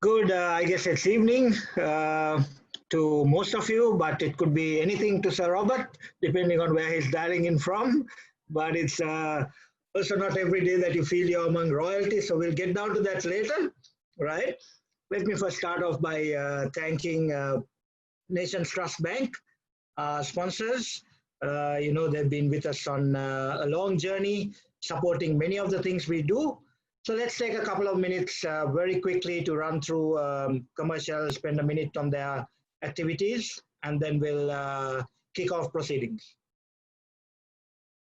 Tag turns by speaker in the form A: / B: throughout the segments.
A: Good, I guess it's evening to most of you, but it could be anything to Sir Robert, depending on where he's dialing in from. But it's also not every day that you feel you're among royalty, so we'll get down to that later, right? Let me first start off by thanking Nations Trust Bank, sponsors. They've been with us on a long journey, supporting many of the things we do. So let's take a couple of minutes very quickly to run through commercials, spend a minute on their activities, and then we'll kick off proceedings.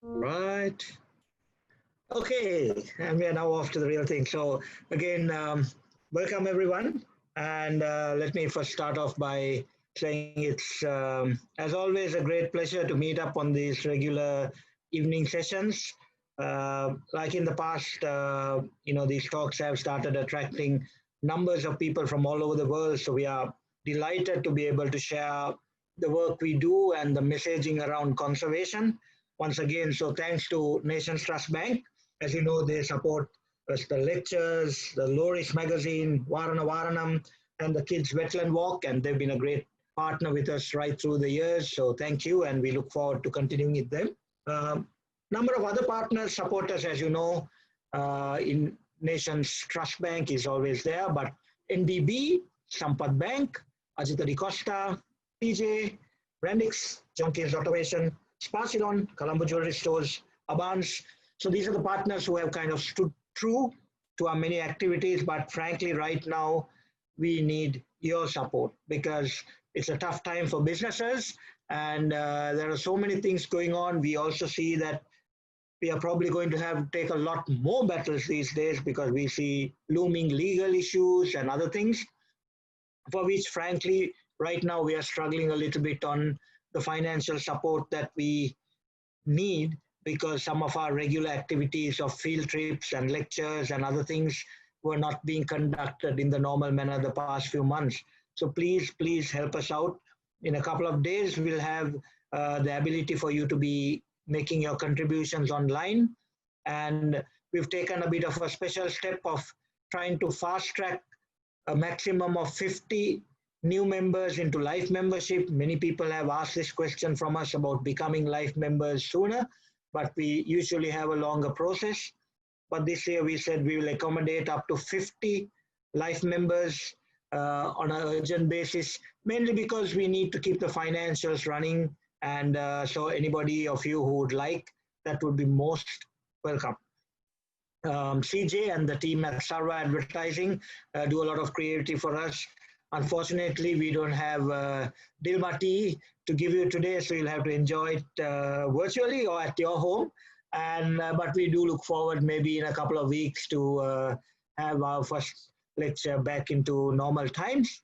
A: Right. Okay, and we are now off to the real thing. So again, welcome everyone. And let me first start off by saying it's, as always, a great pleasure to meet up on these regular evening sessions. Like in the past, these talks have started attracting numbers of people from all over the world. So we are delighted to be able to share the work we do and the messaging around conservation. Once again, so thanks to Nations Trust Bank. As you know, they support us, the lectures, the Loris magazine, Varana Varanam, and the Kids Wetland Walk. And they've been a great partner with us right through the years. So thank you. And we look forward to continuing with them. Number of other partners support us, as you know, in Nations Trust Bank is always there, but NDB, Sampath Bank, Ajita Di Costa, PJ, Brandix, Junkies Automation, Sparsidon, Colombo Jewelry Stores, Abans. So these are the partners who have kind of stood true to our many activities, but frankly, right now, we need your support because it's a tough time for businesses and there are so many things going on. We also see that we are probably going to have to take a lot more battles these days because we see looming legal issues and other things for which, frankly, right now we are struggling a little bit on the financial support that we need because some of our regular activities of field trips and lectures and other things were not being conducted in the normal manner the past few months. So please help us out. In a couple of days, we'll have the ability for you to be making your contributions online. And we've taken a bit of a special step of trying to fast track a maximum of 50 new members into life membership. Many people have asked this question from us about becoming life members sooner, but we usually have a longer process. But this year we said we will accommodate up to 50 life members on an urgent basis, mainly because we need to keep the financials running. And so anybody of you who would like, that would be most welcome. CJ and the team at Sarva Advertising do a lot of creativity for us. Unfortunately, we don't have Dilma tea to give you today, so you'll have to enjoy it virtually or at your home. And but we do look forward maybe in a couple of weeks to have our first lecture back into normal times.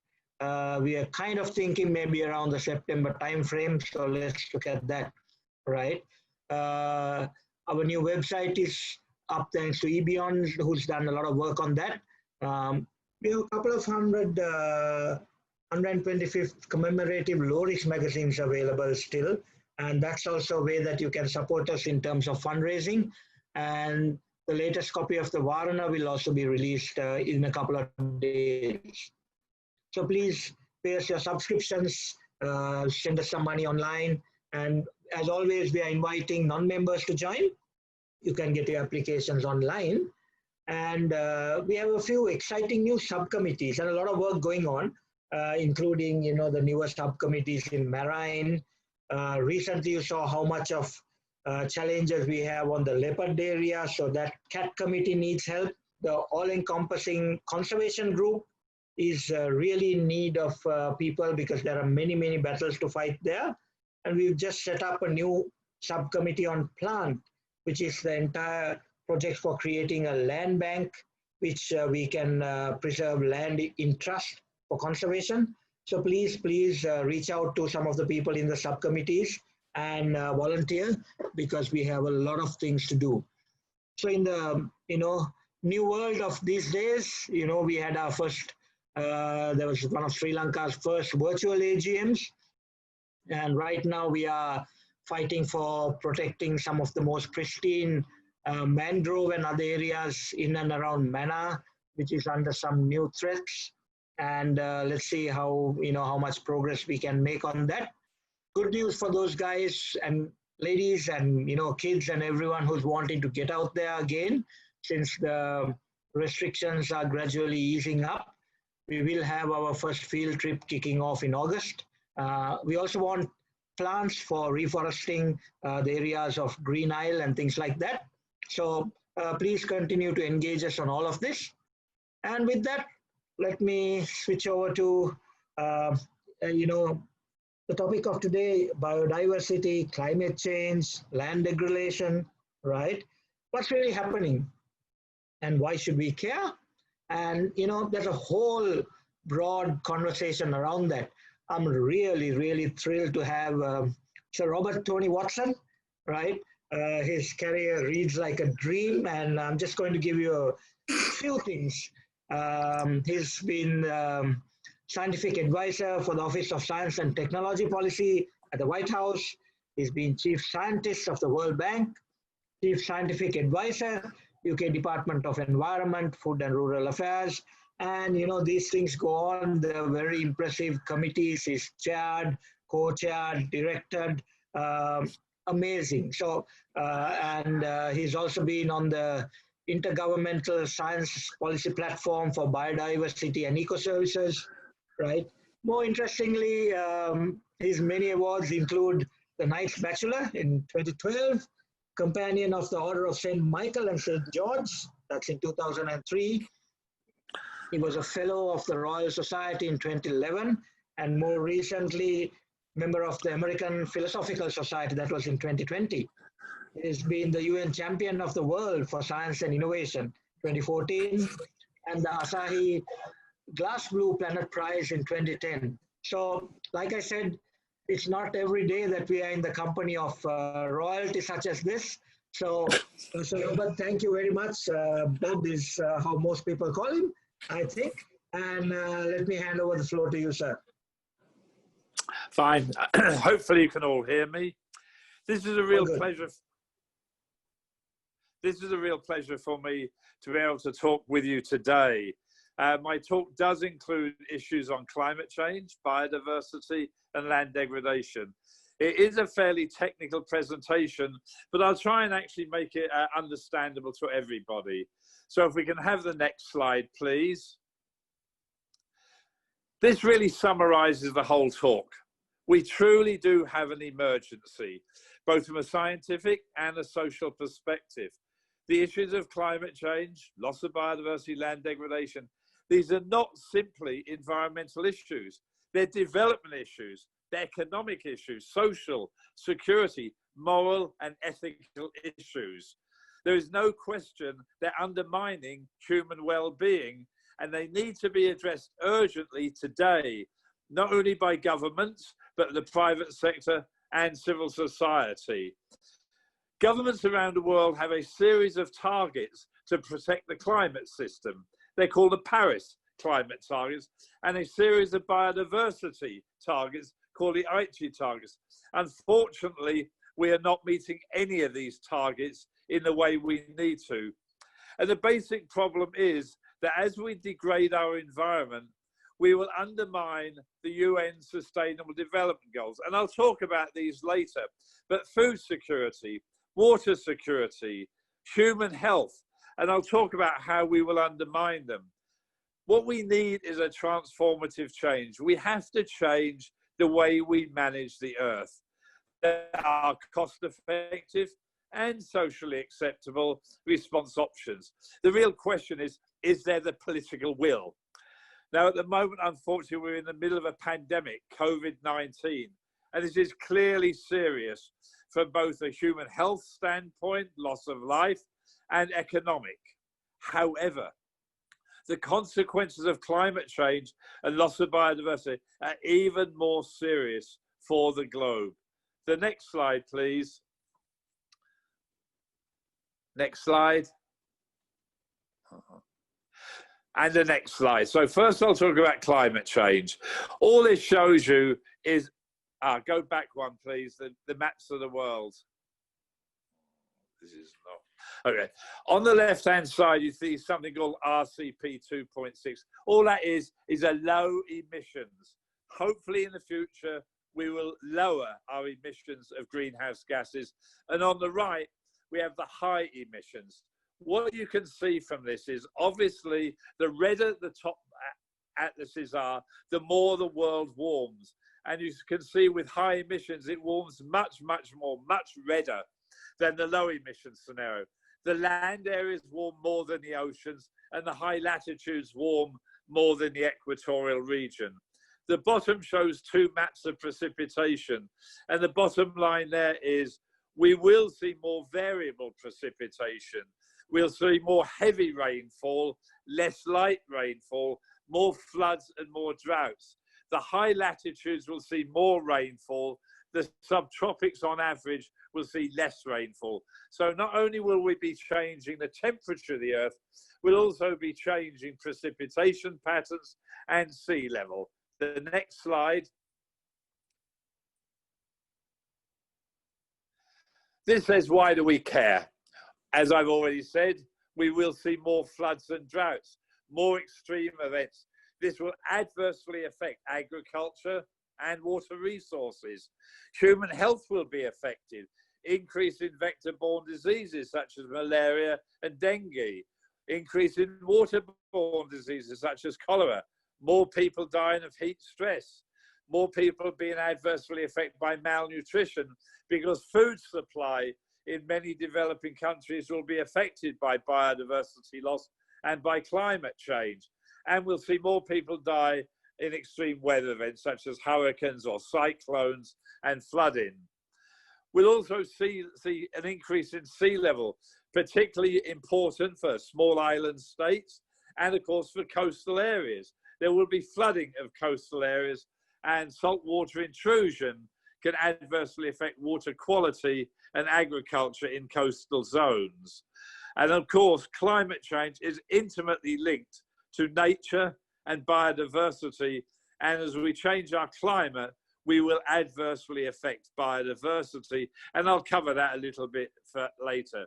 A: We are kind of thinking maybe around the September timeframe, so let's look at that, right? Our new website is up thanks to eBeyond, who's done a lot of work on that. We have a couple of 125th commemorative Loris magazines available still, and that's also a way that you can support us in terms of fundraising. And the latest copy of the Varana will also be released in a couple of days. So please pay us your subscriptions, send us some money online. And as always, we are inviting non-members to join. You can get your applications online. And we have a few exciting new subcommittees and a lot of work going on, including, the newer subcommittees in marine. Recently, you saw how much of challenges we have on the leopard area. So that cat committee needs help. The all-encompassing conservation group is really in need of people because there are many battles to fight there. And we've just set up a new subcommittee on plant, which is the entire project for creating a land bank, which we can preserve land in trust for conservation. So please reach out to some of the people in the subcommittees and volunteer because we have a lot of things to do. So in the new world of these days, we had our first there was one of Sri Lanka's first virtual AGMs. And right now we are fighting for protecting some of the most pristine mangrove and other areas in and around Mana, which is under some new threats. and let's see how, how much progress we can make on that. Good news for those guys and ladies and, kids and everyone who's wanting to get out there again, since the restrictions are gradually easing up. We will have our first field trip kicking off in August. We also want plants for reforesting the areas of Green Isle and things like that. So please continue to engage us on all of this. And with that, let me switch over to, the topic of today: biodiversity, climate change, land degradation, right? What's really happening and why should we care? And, there's a whole broad conversation around that. I'm really, really thrilled to have Sir Robert Tony Watson, right? His career reads like a dream, and I'm just going to give you a few things. He's been scientific advisor for the Office of Science and Technology Policy at the White House. He's been chief scientist of the World Bank, chief scientific advisor, UK Department of Environment, Food and Rural Affairs. And, these things go on. They're very impressive committees. He's chaired, co-chaired, directed, amazing. So, he's also been on the Intergovernmental Science Policy Platform for Biodiversity and Ecoservices, right? More interestingly, his many awards include the Knight's Bachelor in 2012, Companion of the Order of St. Michael and St. George, that's in 2003. He was a Fellow of the Royal Society in 2011, and more recently, member of the American Philosophical Society, that was in 2020. He's been the UN Champion of the World for Science and Innovation, 2014, and the Asahi Glass Blue Planet Prize in 2010. So, like I said, it's not every day that we are in the company of royalty such as this. So, Robert, thank you very much. Bob is how most people call him, I think. And let me hand over the floor to you, sir.
B: Fine. Hopefully you can all hear me. This is a real pleasure. This is a real pleasure for me to be able to talk with you today. My talk does include issues on climate change, biodiversity, and land degradation. It is a fairly technical presentation, but I'll try and actually make it understandable to everybody. So if we can have the next slide, please. This really summarizes the whole talk. We truly do have an emergency, both from a scientific and a social perspective. The issues of climate change, loss of biodiversity, land degradation, these are not simply environmental issues. They're development issues, they're economic issues, social, security, moral and ethical issues. There is no question they're undermining human well-being, and they need to be addressed urgently today, not only by governments, but the private sector and civil society. Governments around the world have a series of targets to protect the climate system. They're called the Paris climate targets, and a series of biodiversity targets called the Aichi targets. Unfortunately, we are not meeting any of these targets in the way we need to. And the basic problem is that as we degrade our environment, we will undermine the UN Sustainable Development Goals. And I'll talk about these later. But food security, water security, human health, and I'll talk about how we will undermine them. What we need is a transformative change. We have to change the way we manage the earth. There are cost-effective and socially acceptable response options. The real question is there the political will? Now, at the moment, unfortunately, we're in the middle of a pandemic, COVID-19, and this is clearly serious from both a human health standpoint, loss of life, and economic. However, the consequences of climate change and loss of biodiversity are even more serious for the globe. The next slide, please. Next slide. And the next slide. So first I'll talk about climate change. All this shows you is, go back one please, the maps of the world. This is Okay. On the left-hand side, you see something called RCP 2.6. All that is a low emissions. Hopefully in the future, we will lower our emissions of greenhouse gases. And on the right, we have the high emissions. What you can see from this is obviously the redder the top atlases are, the more the world warms. And you can see with high emissions, it warms much, much more, much redder than the low emission scenario. The land areas warm more than the oceans, and the high latitudes warm more than the equatorial region. The bottom shows two maps of precipitation, and the bottom line there is we will see more variable precipitation. We'll see more heavy rainfall, less light rainfall, more floods and more droughts. The high latitudes will see more rainfall. The subtropics on average will see less rainfall. So not only will we be changing the temperature of the Earth, we'll also be changing precipitation patterns and sea level. The next slide. This says, why do we care? As I've already said, we will see more floods and droughts, more extreme events. This will adversely affect agriculture and water resources. Human health will be affected. Increase in vector-borne diseases such as malaria and dengue. Increase in waterborne diseases such as cholera. More people dying of heat stress. More people being adversely affected by malnutrition because food supply in many developing countries will be affected by biodiversity loss and by climate change. And we'll see more people die in extreme weather events such as hurricanes or cyclones and flooding. We'll also see an increase in sea level, particularly important for small island states and of course for coastal areas. There will be flooding of coastal areas, and saltwater intrusion can adversely affect water quality and agriculture in coastal zones. And of course, climate change is intimately linked to nature and biodiversity. And as we change our climate, we will adversely affect biodiversity. And I'll cover that a little bit later.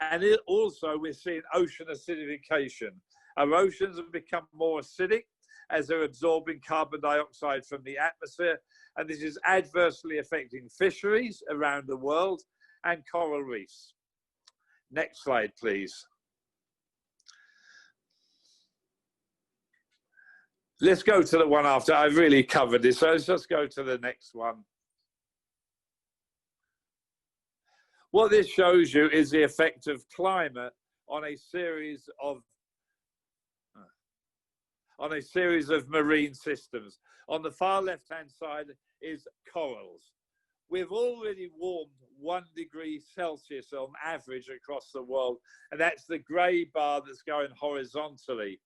B: And also, we're seeing ocean acidification. Our oceans have become more acidic as they're absorbing carbon dioxide from the atmosphere. And this is adversely affecting fisheries around the world and coral reefs. Next slide, please. Let's go to the one after. I've really covered this, so let's just go to the next one. What this shows you is the effect of climate on a series of marine systems. On the far left-hand side is corals. We've already warmed 1 degree Celsius on average across the world, and that's the grey bar that's going horizontally.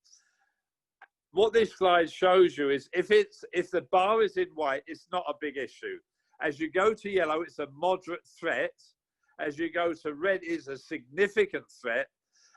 B: What this slide shows you is if the bar is in white, it's not a big issue. As you go to yellow, it's a moderate threat. As you go to red, it's a significant threat.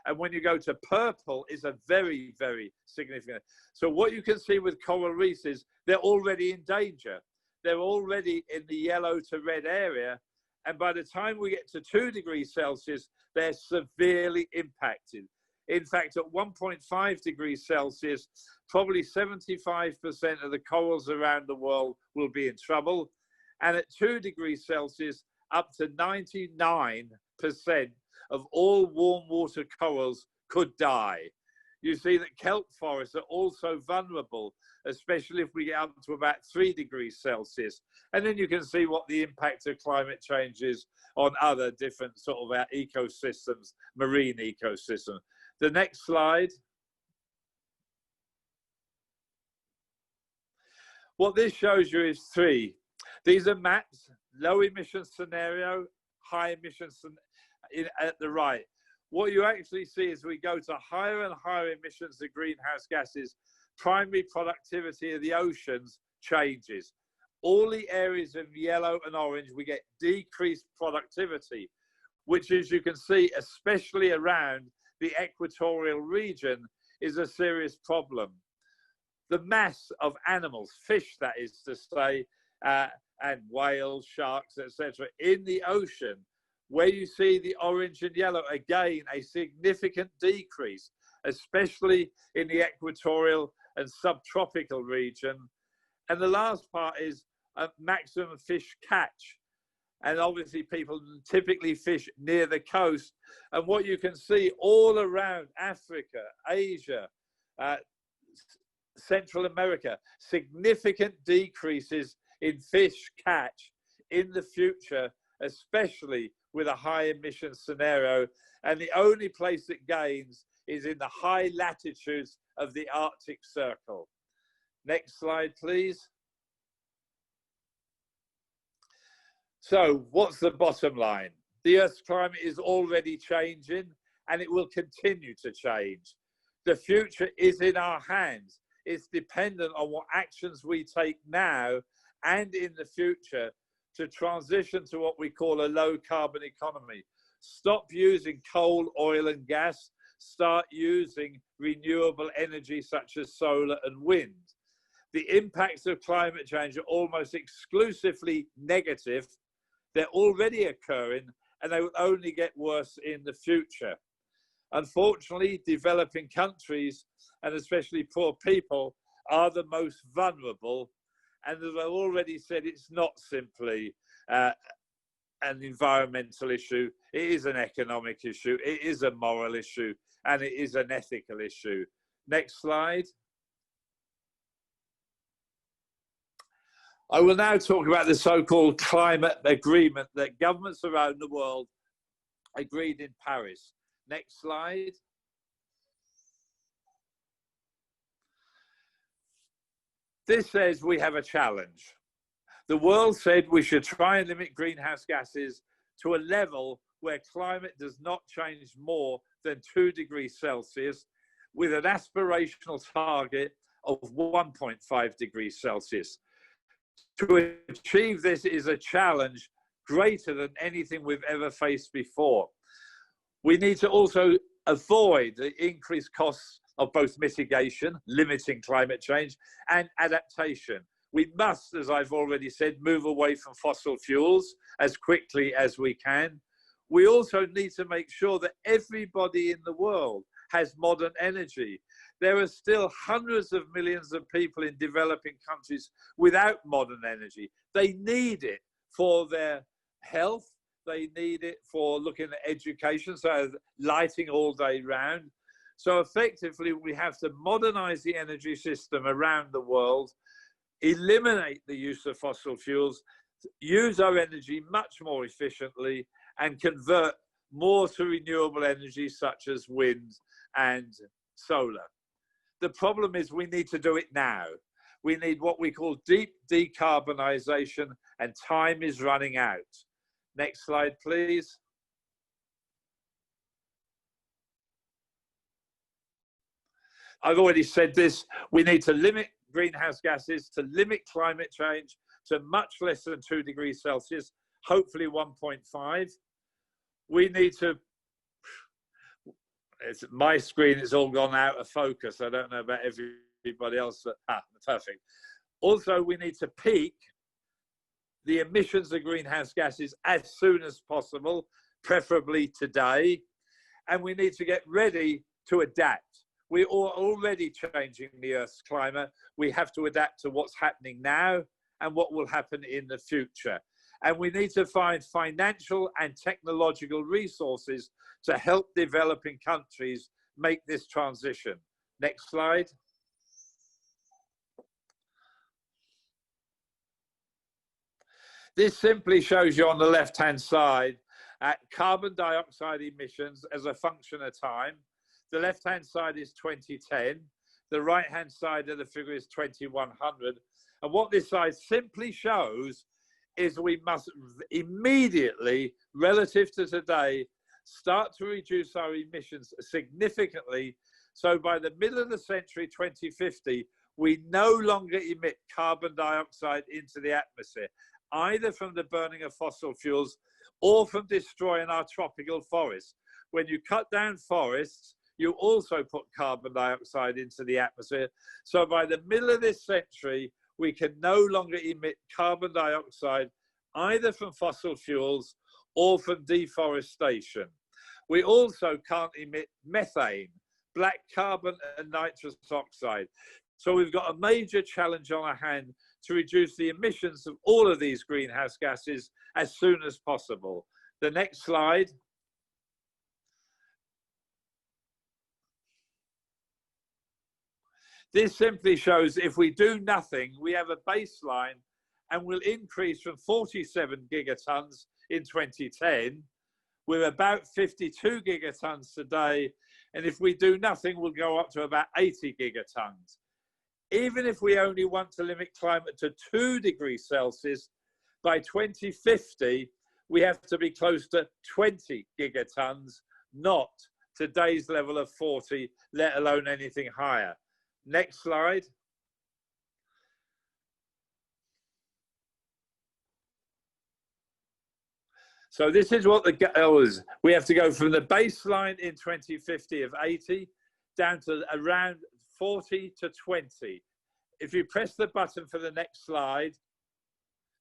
B: And when you go to purple, it's a very, very significant. So what you can see with coral reefs is they're already in danger. They're already in the yellow to red area. And by the time we get to 2 degrees Celsius, they're severely impacted. In fact, at 1.5 degrees Celsius, probably 75% of the corals around the world will be in trouble. And at 2 degrees Celsius, up to 99% of all warm water corals could die. You see that kelp forests are also vulnerable, especially if we get up to about 3 degrees Celsius. And then you can see what the impact of climate change is on other different sort of ecosystems, marine ecosystems. The next slide. What this shows you is 3. These are maps, low emission scenario, high emissions at the right. What you actually see is we go to higher and higher emissions of greenhouse gases, primary productivity of the oceans changes. All the areas of yellow and orange, we get decreased productivity, which, as you can see, especially around the equatorial region, is a serious problem. The mass of animals, fish that is to say, and whales, sharks, etc., in the ocean Where you see the orange and yellow, again, a significant decrease, especially in the equatorial and subtropical region. And the last part is a maximum fish catch. And obviously people typically fish near the coast. And what you can see all around Africa, Asia, Central America, significant decreases in fish catch in the future, especially with a high emission scenario. And the only place that gains is in the high latitudes of the Arctic Circle. Next slide, please. So what's the bottom line? The Earth's climate is already changing and it will continue to change. The future is in our hands. It's dependent on what actions we take now and in the future to transition to what we call a low carbon economy. Stop using coal, oil and gas. Start using renewable energy such as solar and wind. The impacts of climate change are almost exclusively negative. They're already occurring and they will only get worse in the future. Unfortunately, developing countries, and especially poor people, are the most vulnerable. And as I've already said, it's not simply an environmental issue. It is an economic issue. It is a moral issue. And it is an ethical issue. Next slide. I will now talk about the so-called climate agreement that governments around the world agreed in Paris. Next slide. This says we have a challenge. The world said we should try and limit greenhouse gases to a level where climate does not change more than 2 degrees Celsius, with an aspirational target of 1.5 degrees Celsius. To achieve this is a challenge greater than anything we've ever faced before. We need to also avoid the increased costs of both mitigation, limiting climate change, and adaptation. We must, as I've already said, move away from fossil fuels as quickly as we can. We also need to make sure that everybody in the world has modern energy. There are still hundreds of millions of people in developing countries without modern energy. They need it for their health. They need it for looking at education, so lighting all day round. So effectively, we have to modernize the energy system around the world, eliminate the use of fossil fuels, use our energy much more efficiently, and convert more to renewable energy such as wind and solar. The problem is we need to do it now. We need what we call deep decarbonisation, and time is running out. Next slide, please. I've already said this, we need to limit greenhouse gases, to limit climate change to much less than 2 degrees Celsius, hopefully 1.5. We need to, my screen is all gone out of focus. I don't know about everybody else. Perfect. Also, we need to peak the emissions of greenhouse gases as soon as possible, preferably today. And we need to get ready to adapt. We are already changing the Earth's climate. We have to adapt to what's happening now and what will happen in the future. And we need to find financial and technological resources to help developing countries make this transition. Next slide. This simply shows you on the left-hand side carbon dioxide emissions as a function of time. The left-hand side is 2010. The right-hand side of the figure is 2100. And what this slide simply shows is we must immediately, relative to today, start to reduce our emissions significantly. So by the middle of the century, 2050, we no longer emit carbon dioxide into the atmosphere, either from the burning of fossil fuels or from destroying our tropical forests. When you cut down forests, you also put carbon dioxide into the atmosphere. So by the middle of this century, we can no longer emit carbon dioxide either from fossil fuels or from deforestation. We also can't emit methane, black carbon and nitrous oxide. So we've got a major challenge on our hand to reduce the emissions of all of these greenhouse gases as soon as possible. The next slide. This simply shows if we do nothing, we have a baseline and will increase from 47 gigatons in 2010. We're about 52 gigatons today. And if we do nothing, we'll go up to about 80 gigatons. Even if we only want to limit climate to 2 degrees Celsius, by 2050, we have to be close to 20 gigatons, not today's level of 40, let alone anything higher. Next slide. So this is what the goal is. We have to go from the baseline in 2050 of 80 down to around 40 to 20. If you press the button for the next slide,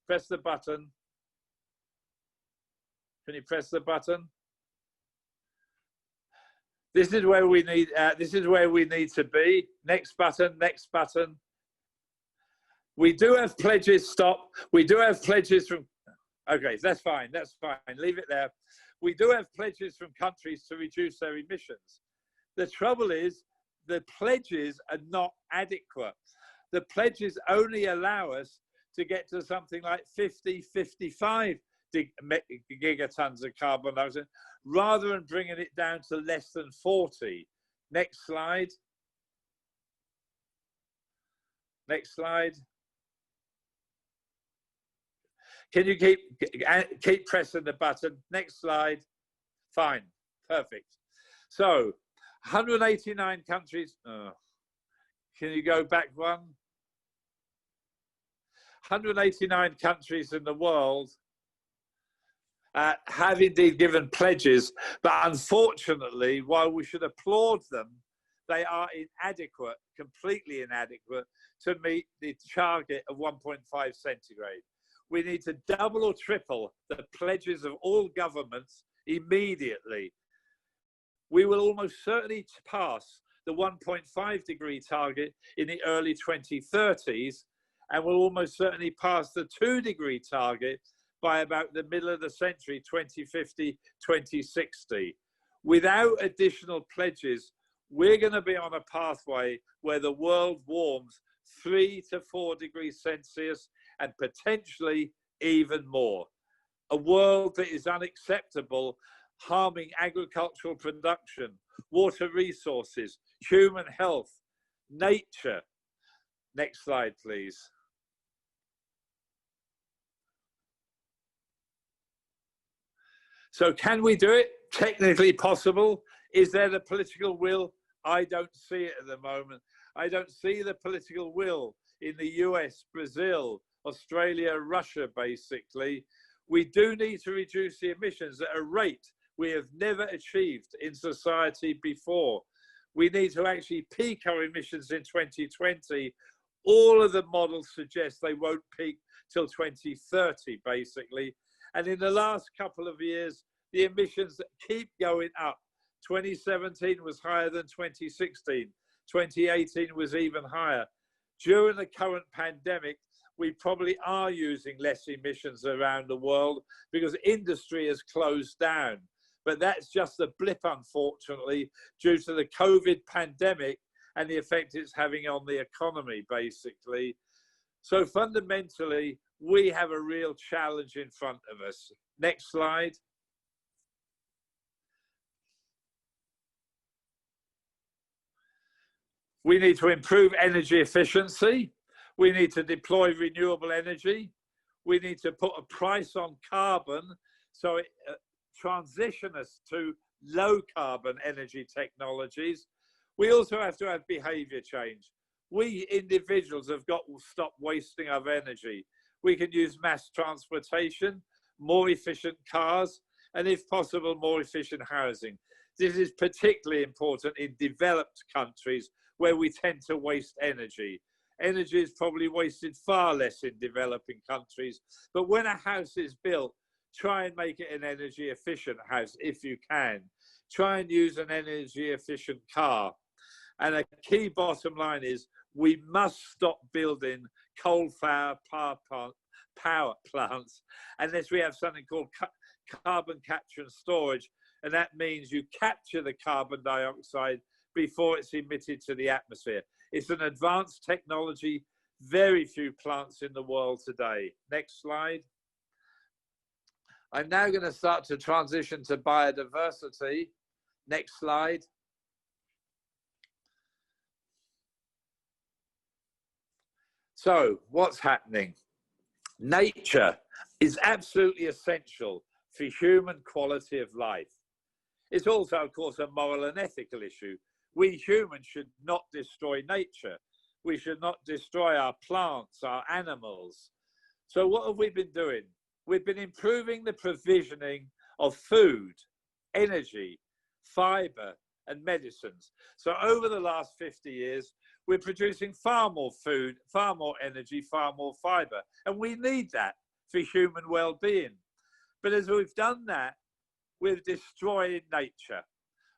B: press the button. Can you press the button? This is where we need. This is where we need to be. Next button. Next button. We do have pledges. Stop. We do have pledges from. Okay, that's fine. That's fine. Leave it there. We do have pledges from countries to reduce their emissions. The trouble is, the pledges are not adequate. The pledges only allow us to get to something like 50, 55 gigatons of carbon dioxide, rather than bringing it down to less than 40. Next slide. Next slide. Can you keep pressing the button? Next slide. Fine. Perfect. So 189 countries. Can you go back one? 189 countries in the world have indeed given pledges, but unfortunately, while we should applaud them, they are inadequate, completely inadequate to meet the target of 1.5 centigrade. We need to double or triple the pledges of all governments immediately. We will almost certainly pass the 1.5 degree target in the early 2030s, and will almost certainly pass the 2 degree target by about the middle of the century, 2050, 2060. Without additional pledges, we're going to be on a pathway where the world warms 3 to 4 degrees Celsius and potentially even more. A world that is unacceptable, harming agricultural production, water resources, human health, nature. Next slide, please. So can we do it? Technically possible. Is there the political will? I don't see it at the moment. I don't see the political will in the US, Brazil, Australia, Russia, basically. We do need to reduce the emissions at a rate we have never achieved in society before. We need to actually peak our emissions in 2020. All of the models suggest they won't peak till 2030, basically. And in the last couple of years, the emissions keep going up. 2017 was higher than 2016. 2018 was even higher. During the current pandemic, we probably are using less emissions around the world because industry has closed down. But that's just a blip, unfortunately, due to the COVID pandemic and the effect it's having on the economy, basically. So fundamentally, we have a real challenge in front of us. Next slide. We need to improve energy efficiency. We need to deploy renewable energy. We need to put a price on carbon so it transition us to low carbon energy technologies. We also have to have behavior change. We individuals have got to stop wasting our energy. We can use mass transportation, more efficient cars, and if possible, more efficient housing. This is particularly important in developed countries where we tend to waste energy. Energy is probably wasted far less in developing countries, but when a house is built, try and make it an energy efficient house if you can. Try and use an energy efficient car. And a key bottom line is we must stop building coal-fired power plants unless we have something called carbon capture and storage. And that means you capture the carbon dioxide before it's emitted to the atmosphere. It's an advanced technology, very few plants in the world today. Next slide. I'm now going to start to transition to biodiversity. Next slide. So what's happening? Nature is absolutely essential for human quality of life. It's also, of course, a moral and ethical issue. We humans should not destroy nature. We should not destroy our plants, our animals. So what have we been doing? We've been improving the provisioning of food, energy, fiber, and medicines. So over the last 50 years, we're producing far more food, far more energy, far more fiber. And we need that for human well-being. But as we've done that, we've destroyed nature.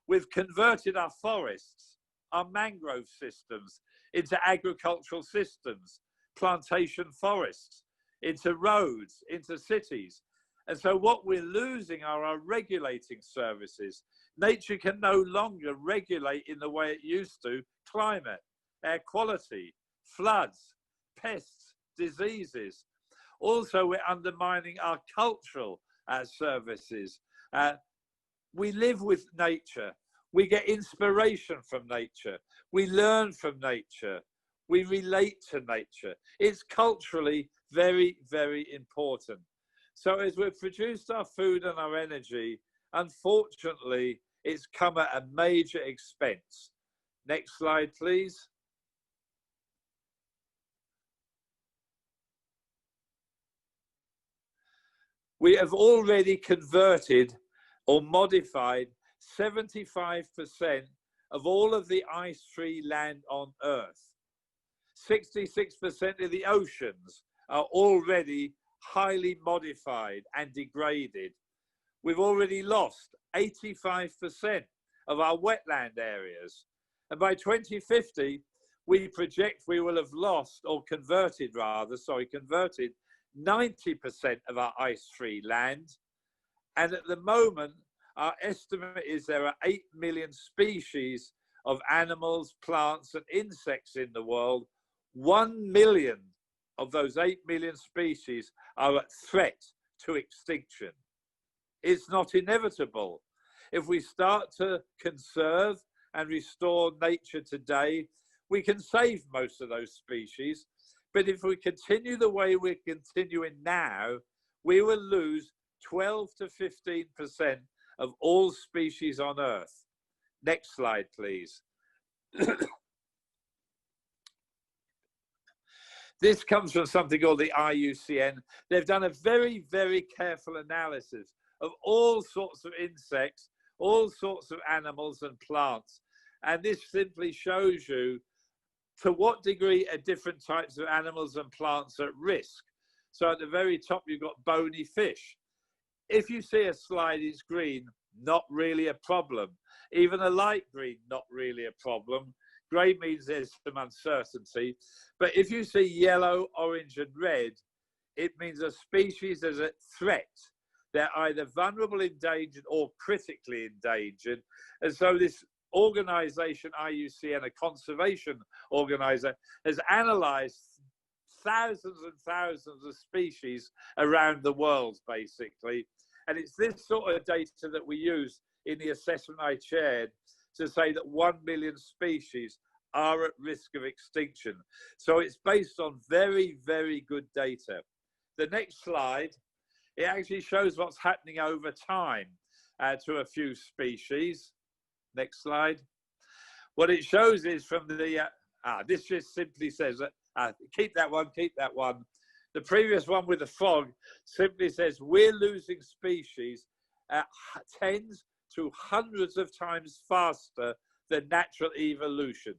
B: We've converted our forests, our mangrove systems, into agricultural systems, plantation forests, into roads, into cities. And so what we're losing are our regulating services. Nature can no longer regulate in the way it used to climate, air quality, floods, pests, diseases. Also, we're undermining our cultural services. We live with nature. We get inspiration from nature. We learn from nature. We relate to nature. It's culturally very, very important. So as we've produced our food and our energy, unfortunately, it's come at a major expense. Next slide, please. We have already converted or modified 75% of all of the ice-free land on Earth. 66% of the oceans are already highly modified and degraded. We've already lost 85% of our wetland areas. And by 2050, we project we will have lost, or converted 90% of our ice-free land. And at the moment, our estimate is there are 8 million species of animals, plants, and insects in the world. 1 million of those 8 million species are at threat to extinction. It's not inevitable. If we start to conserve and restore nature today, we can save most of those species. But if we continue the way we're continuing now, we will lose 12 to 15% of all species on Earth. Next slide, please. This comes from something called the IUCN. They've done a very, very careful analysis of all sorts of insects, all sorts of animals and plants. And this simply shows you to what degree are different types of animals and plants at risk. So at the very top, you've got bony fish. If you see a slide is green, not really a problem. Even a light green, not really a problem. Grey means there's some uncertainty. But if you see yellow, orange, and red, it means a species is at threat. They're either vulnerable, endangered, or critically endangered. And so this organization, IUCN, a conservation organizer, has analyzed thousands and thousands of species around the world, basically. And it's this sort of data that we use in the assessment I shared to say that 1 million species are at risk of extinction. So it's based on very, very good data. The next slide, it actually shows what's happening over time to a few species. Next slide. What it shows is from the, this just simply says, keep that one, keep that one. The previous one with the frog simply says we're losing species at tens to hundreds of times faster than natural evolution,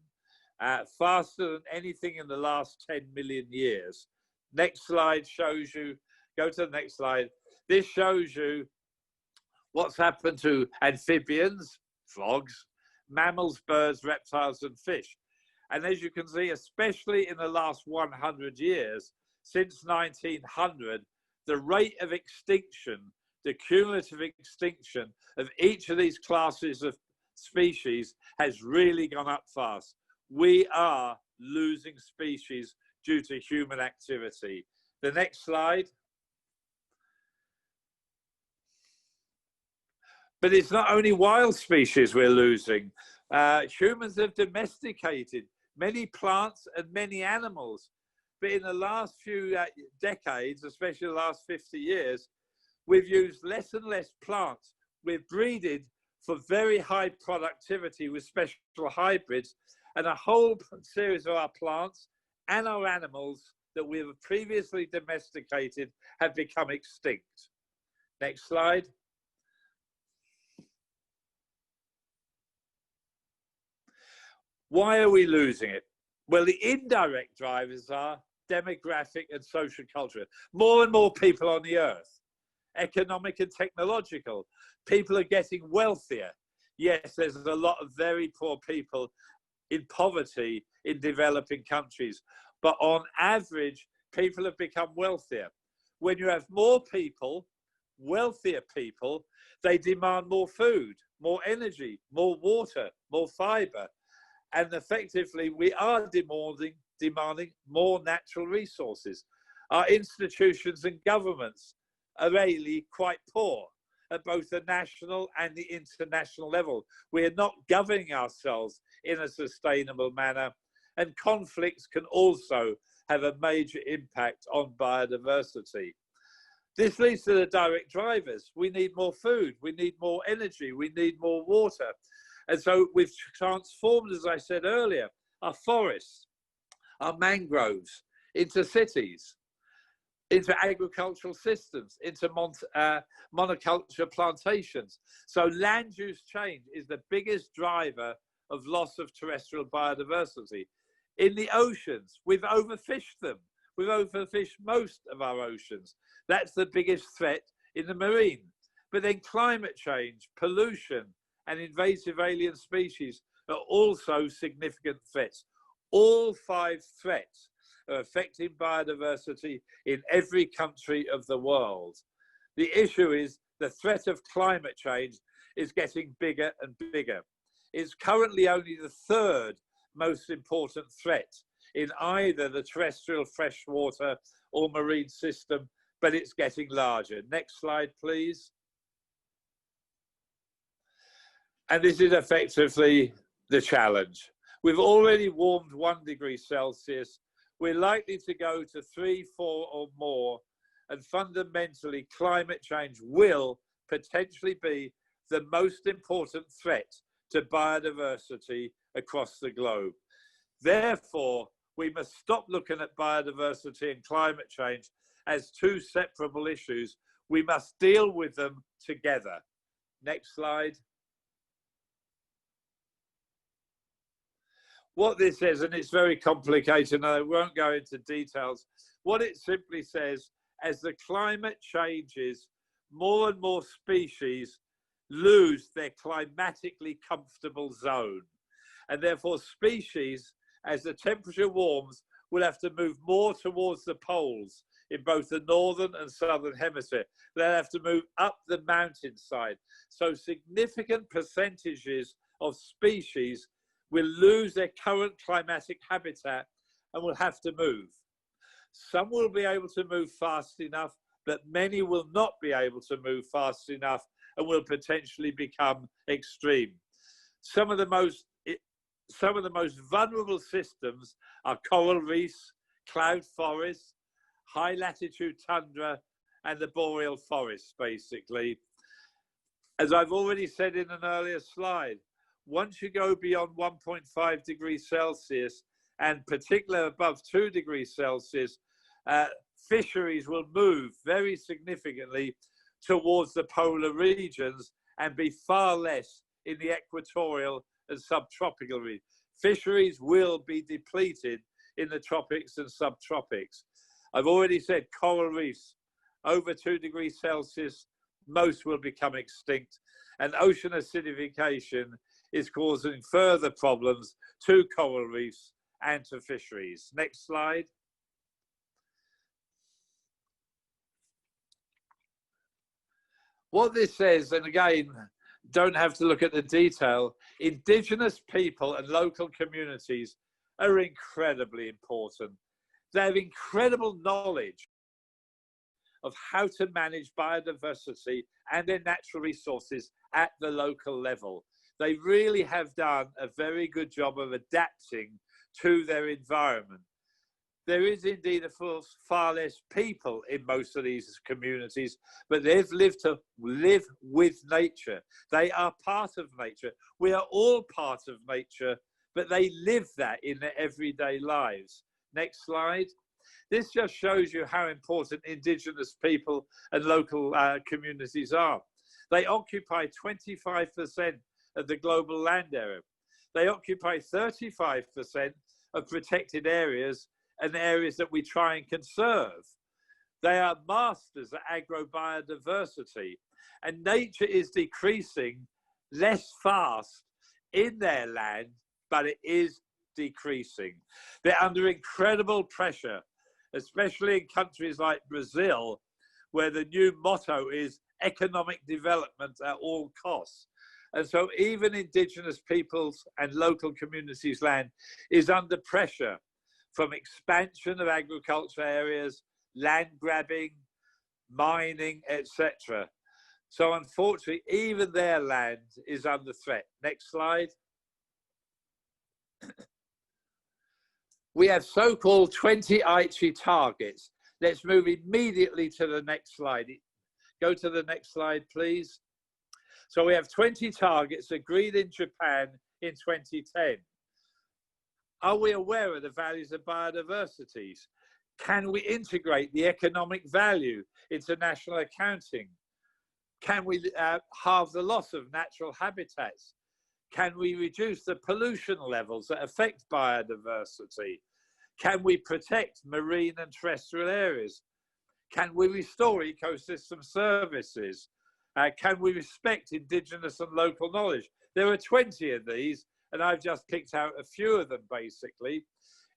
B: faster than anything in the last 10 million years. Next slide shows you, go to the next slide. This shows you what's happened to amphibians, frogs, mammals, birds, reptiles, and fish. And as you can see, especially in the last 100 years, since 1900, the rate of extinction, the cumulative extinction of each of these classes of species has really gone up fast. We are losing species due to human activity. The next slide. But it's not only wild species we're losing. Humans have domesticated many plants and many animals. But in the last few decades, especially the last 50 years, we've used less and less plants. We've breeded for very high productivity with special hybrids, and a whole series of our plants and our animals that we have previously domesticated have become extinct. Next slide. Why are we losing it? Well, the indirect drivers are demographic and social culture. More and more people on the earth, economic and technological. People are getting wealthier. Yes, there's a lot of very poor people in poverty in developing countries, but on average, people have become wealthier. When you have more people, wealthier people, they demand more food, more energy, more water, more fiber. And effectively, we are demanding more natural resources. Our institutions and governments are really quite poor at both the national and the international level. We are not governing ourselves in a sustainable manner, and conflicts can also have a major impact on biodiversity. This leads to the direct drivers. We need more food, we need more energy, we need more water. And so we've transformed, as I said earlier, our forests, our mangroves into cities, into agricultural systems, into monoculture plantations. So land use change is the biggest driver of loss of terrestrial biodiversity. In the oceans, we've overfished them. We've overfished most of our oceans. That's the biggest threat in the marine. But then climate change, pollution, and invasive alien species are also significant threats. All 5 threats are affecting biodiversity in every country of the world. The issue is the threat of climate change is getting bigger and bigger. It's currently only the 3rd most important threat in either the terrestrial freshwater or marine system, but it's getting larger. Next slide, please. And this is effectively the challenge. We've already warmed 1 degree Celsius. We're likely to go to 3, 4 or more. And fundamentally, climate change will potentially be the most important threat to biodiversity across the globe. Therefore, we must stop looking at biodiversity and climate change as 2 separable issues. We must deal with them together. Next slide. What this says, and it's very complicated, and I won't go into details, what it simply says, as the climate changes, more and more species lose their climatically comfortable zone. And therefore species, as the temperature warms, will have to move more towards the poles in both the northern and southern hemisphere. They'll have to move up the mountainside. So significant percentages of species will lose their current climatic habitat and will have to move. Some will be able to move fast enough, but many will not be able to move fast enough and will potentially become extreme. Some of the most vulnerable systems are coral reefs, cloud forests, high latitude tundra, and the boreal forests, basically. As I've already said in an earlier slide, once you go beyond 1.5 degrees Celsius, and particularly above 2 degrees Celsius, fisheries will move very significantly towards the polar regions and be far less in the equatorial and subtropical regions. Fisheries will be depleted in the tropics and subtropics. I've already said coral reefs over 2 degrees Celsius, most will become extinct, and ocean acidification is causing further problems to coral reefs and to fisheries. Next slide. What this says, and again, don't have to look at the detail, indigenous people and local communities are incredibly important. They have incredible knowledge of how to manage biodiversity and their natural resources at the local level. They really have done a very good job of adapting to their environment. There is indeed far less people in most of these communities, but they've lived to live with nature. They are part of nature. We are all part of nature, but they live that in their everyday lives. Next slide. This just shows you how important indigenous people and local communities are. They occupy 25% of the global land area. They occupy 35% of protected areas and areas that we try and conserve. They are masters at agrobiodiversity, and nature is decreasing less fast in their land, but it is decreasing. They're under incredible pressure, especially in countries like Brazil, where the new motto is economic development at all costs. And so even indigenous peoples and local communities' land is under pressure from expansion of agriculture areas, land grabbing, mining, etc. So unfortunately, even their land is under threat. Next slide. We have so-called 20 Aichi targets. Let's move immediately to the next slide. Go to the next slide, please. So we have 20 targets agreed in Japan in 2010. Are we aware of the values of biodiversity? Can we integrate the economic value into national accounting? Can we halve the loss of natural habitats? Can we reduce the pollution levels that affect biodiversity? Can we protect marine and terrestrial areas? Can we restore ecosystem services? Can we respect indigenous and local knowledge? There are 20 of these, and I've just picked out a few of them, basically.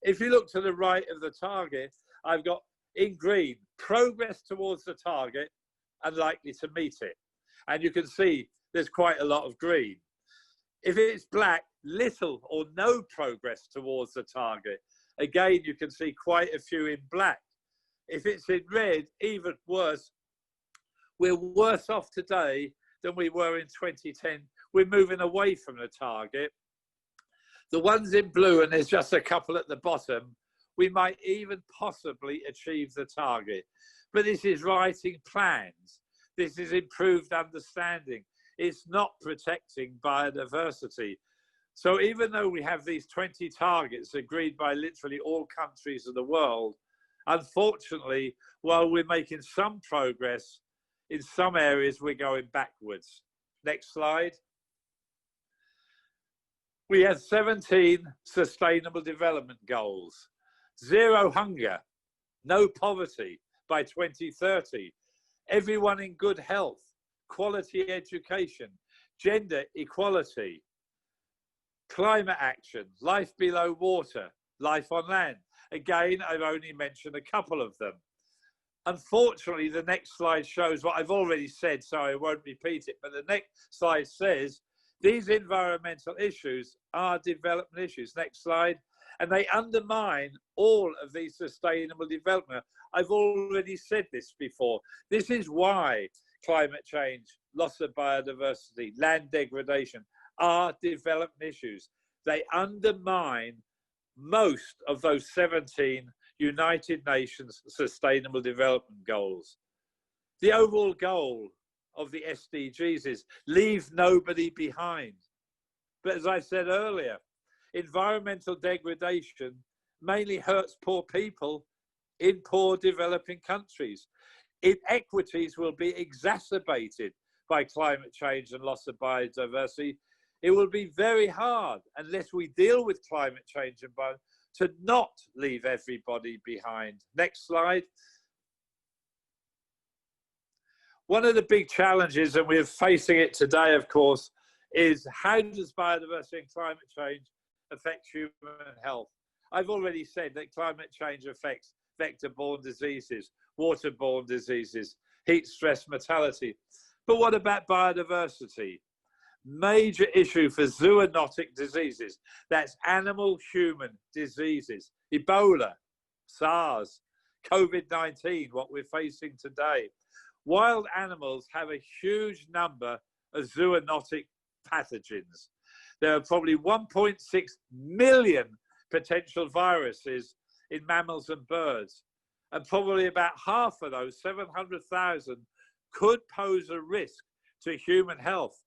B: If you look to the right of the target, I've got in green, progress towards the target and likely to meet it. And you can see there's quite a lot of green. If it's black, little or no progress towards the target. Again, you can see quite a few in black. If it's in red, even worse, we're worse off today than we were in 2010. We're moving away from the target. The ones in blue, and there's just a couple at the bottom, we might even possibly achieve the target. But this is writing plans. This is improved understanding. It's not protecting biodiversity. So even though we have these 20 targets agreed by literally all countries of the world, unfortunately, while we're making some progress, in some areas we're going backwards. Next slide. We have 17 sustainable development goals. 0 hunger, no poverty by 2030, everyone in good health, quality education, gender equality, climate action, life below water, life on land. Again, I've only mentioned a couple of them. Unfortunately, the next slide shows what I've already said, so I won't repeat it, but the next slide says these environmental issues are development issues. Next slide. And they undermine all of these sustainable development. I've already said this before. This is why climate change, loss of biodiversity, land degradation are development issues. They undermine most of those 17 United Nations Sustainable Development Goals. The overall goal of the SDGs is leave nobody behind. But as I said earlier, environmental degradation mainly hurts poor people in poor developing countries. Inequities will be exacerbated by climate change and loss of biodiversity. It will be very hard, unless we deal with climate change and biodiversity, to not leave everybody behind. Next slide. One of the big challenges, and we're facing it today, of course, is how does biodiversity and climate change affect human health? I've already said that climate change affects vector-borne diseases, waterborne diseases, heat stress mortality. But what about biodiversity? Major issue for zoonotic diseases. That's animal-human diseases. Ebola, SARS, COVID-19, what we're facing today. Wild animals have a huge number of zoonotic pathogens. There are probably 1.6 million potential viruses in mammals and birds. And probably about half of those, 700,000, could pose a risk to human health.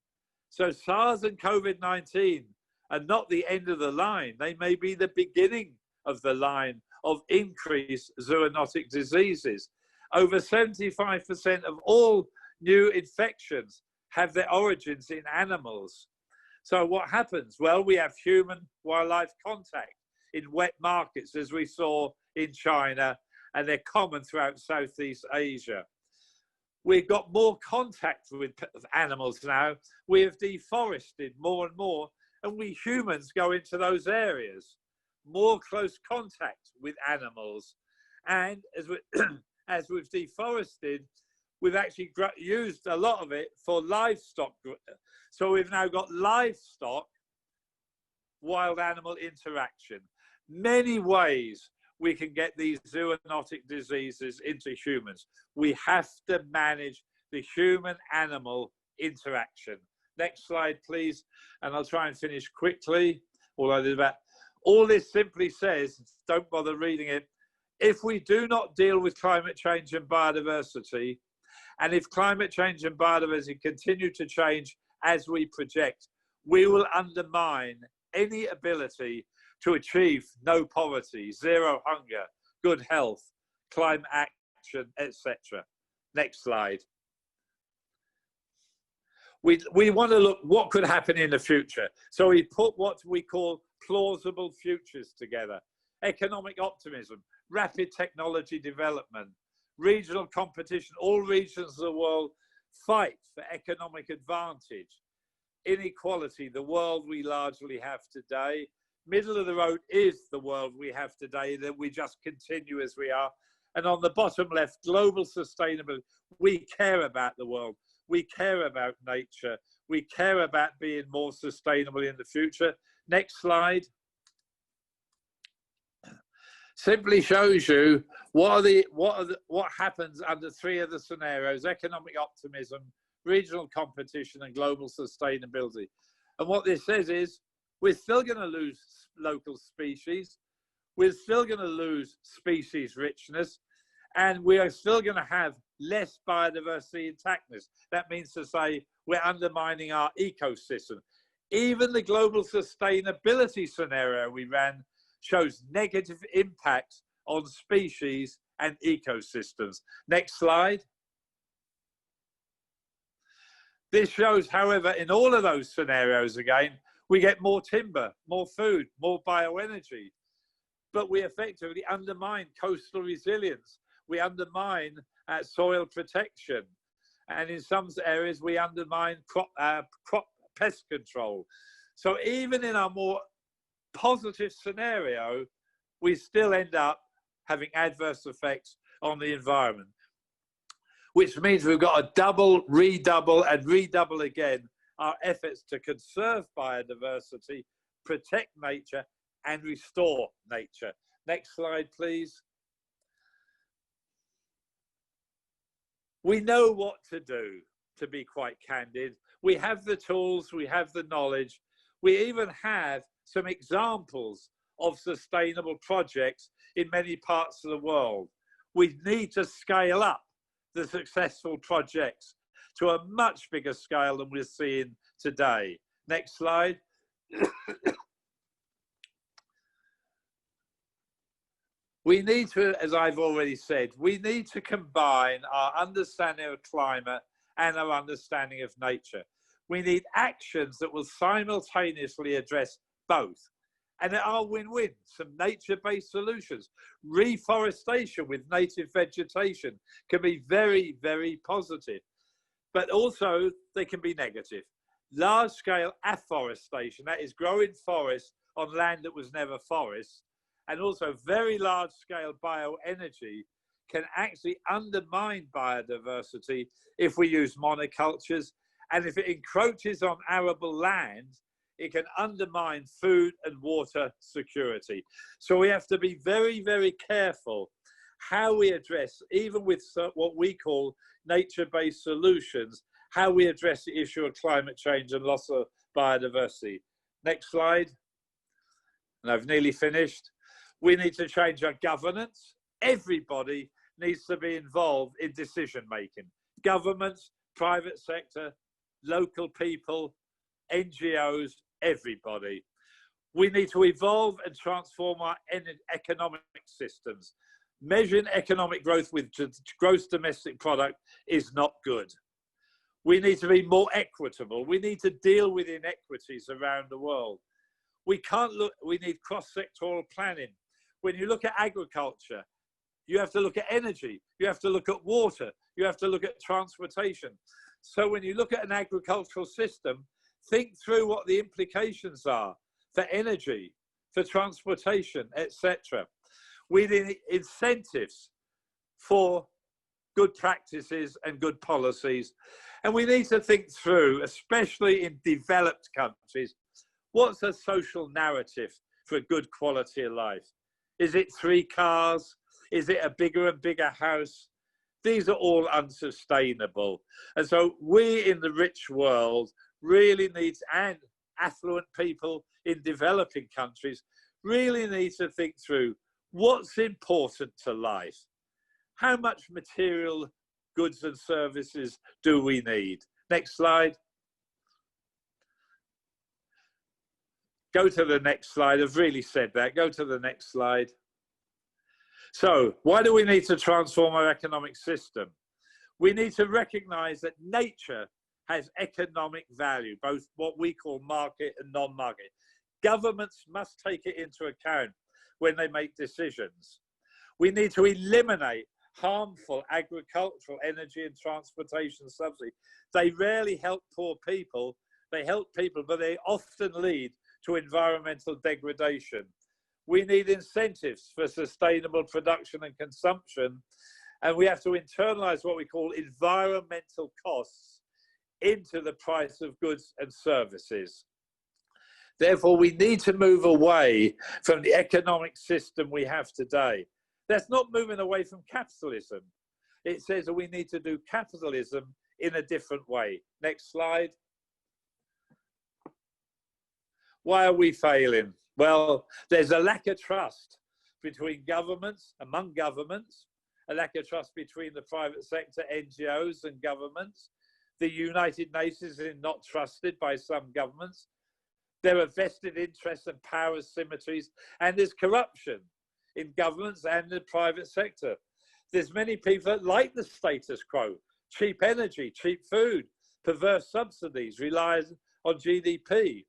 B: So SARS and COVID-19 are not the end of the line. They may be the beginning of the line of increased zoonotic diseases. Over 75% of all new infections have their origins in animals. So what happens? Well, we have human-wildlife contact in wet markets, as we saw in China, and they're common throughout Southeast Asia. We've got more contact with animals now. We have deforested more and more, and we humans go into those areas. More close contact with animals. And as we've deforested, we've actually used a lot of it for livestock. So we've now got livestock, wild animal interaction. Many ways we can get these zoonotic diseases into humans. We have to manage the human-animal interaction. Next slide, please. And I'll try and finish quickly. All this simply says, don't bother reading it, if we do not deal with climate change and biodiversity, and if climate change and biodiversity continue to change as we project, we will undermine any ability to achieve no poverty, zero hunger, good health, climate action, etc. Next slide. We want to look what could happen in the future. So we put what we call plausible futures together. Economic optimism, rapid technology development, regional competition. All regions of the world fight for economic advantage. Inequality, the world we largely have today. Middle of the road is the world we have today, that we just continue as we are. And on the bottom left, global sustainability. We care about the world. We care about nature. We care about being more sustainable in the future. Next slide. Simply shows you what happens under three of the scenarios: economic optimism, regional competition, and global sustainability. And what this says is we're still going to lose local species, we're still going to lose species richness, and we are still going to have less biodiversity intactness. That means to say we're undermining our ecosystem. Even the global sustainability scenario we ran shows negative impacts on species and ecosystems. Next slide. This shows, however, in all of those scenarios, again, we get more timber, more food, more bioenergy, but we effectively undermine coastal resilience. We undermine soil protection. And in some areas, we undermine crop pest control. So even in our more positive scenario, we still end up having adverse effects on the environment, which means we've got to double, redouble, and redouble again our efforts to conserve biodiversity, protect nature, and restore nature. Next slide, please. We know what to do, to be quite candid. We have the tools, we have the knowledge. We even have some examples of sustainable projects in many parts of the world. We need to scale up the successful projects to a much bigger scale than we're seeing today. Next slide. We need to, as I've already said, we need to combine our understanding of climate and our understanding of nature. We need actions that will simultaneously address both. And there are win-wins, some nature-based solutions. Reforestation with native vegetation can be very, very positive. but also they can be negative. Large-scale afforestation, that is growing forest on land that was never forest, and also very large-scale bioenergy can actually undermine biodiversity if we use monocultures. And if it encroaches on arable land, it can undermine food and water security. So we have to be very, very careful how we address, even with what we call nature-based solutions, how we address the issue of climate change and loss of biodiversity. Next slide. And I've nearly finished. We need to change our governance. Everybody needs to be involved in decision-making. Governments, private sector, local people, NGOs, everybody. We need to evolve and transform our economic systems. Measuring economic growth with gross domestic product is not good. We need to be more equitable. We need to deal with inequities around the world. We need cross-sectoral planning. When you look at agriculture, you have to look at energy, you have to look at water, you have to look at transportation. So when you look at an agricultural system, think through what the implications are for energy, for transportation, etc. We need incentives for good practices and good policies. And we need to think through, especially in developed countries, what's a social narrative for a good quality of life? Is it 3 cars? Is it a bigger and bigger house? These are all unsustainable. And so we in the rich world really need, and affluent people in developing countries, really need to think through what's important to life. How much material goods and services do we need? Next slide. Go to the next slide. I've really said that. Go to the next slide. So why do we need to transform our economic system? We need to recognize that nature has economic value, both what we call market and non-market. Governments must take it into account when they make decisions. We need to eliminate harmful agricultural, energy and transportation subsidies. They rarely help poor people. They help people, but they often lead to environmental degradation. We need incentives for sustainable production and consumption, and we have to internalize what we call environmental costs into the price of goods and services. Therefore, we need to move away from the economic system we have today. That's not moving away from capitalism. It says that we need to do capitalism in a different way. Next slide. Why are we failing? Well, there's a lack of trust between governments, among governments, a lack of trust between the private sector, NGOs and governments. The United Nations is not trusted by some governments. There are vested interests and power symmetries, and there's corruption in governments and the private sector. There's many people that like the status quo, cheap energy, cheap food, perverse subsidies, relies on GDP.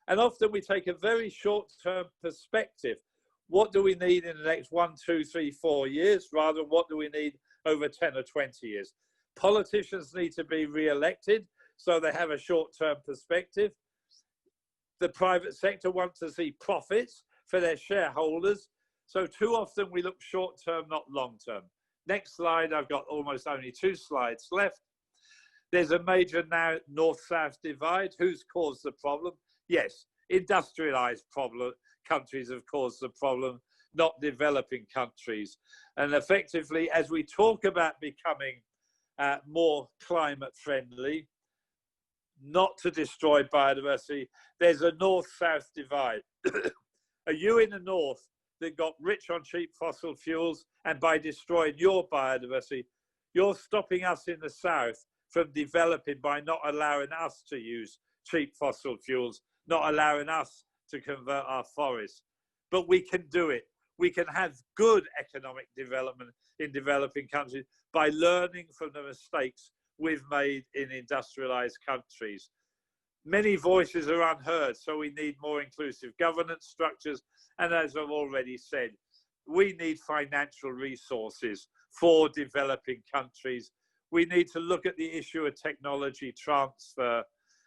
B: And often we take a very short-term perspective. What do we need in the next 1, 2, 3, 4 years, rather than what do we need over 10 or 20 years? Politicians need to be re-elected, so they have a short-term perspective. The private sector wants to see profits for their shareholders. So too often we look short-term, not long-term. Next slide, I've got almost only 2 slides left. There's a major now North-South divide. Who's caused the problem? Yes, industrialized countries have caused the problem, not developing countries. And effectively, as we talk about becoming more climate friendly, not to destroy biodiversity, there's a North-South divide. Are you in the North that got rich on cheap fossil fuels, and by destroying your biodiversity, you're stopping us in the South from developing by not allowing us to use cheap fossil fuels, not allowing us to convert our forests. But we can do it. We can have good economic development in developing countries by learning from the mistakes we've made in industrialized countries. Many voices are unheard, so we need more inclusive governance structures. And as I've already said, we need financial resources for developing countries. We need to look at the issue of technology transfer,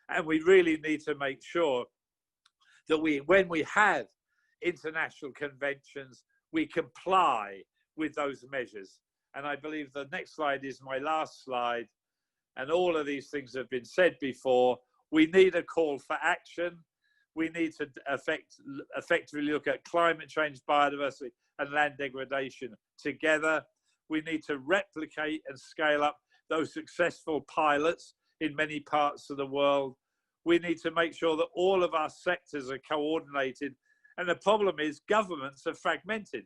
B: and we really need to make sure that when we have international conventions, we comply with those measures. And I believe the next slide is my last slide. And all of these things have been said before. We need a call for action. We need to effectively look at climate change, biodiversity, and land degradation together. We need to replicate and scale up those successful pilots in many parts of the world. We need to make sure that all of our sectors are coordinated. And the problem is governments are fragmented.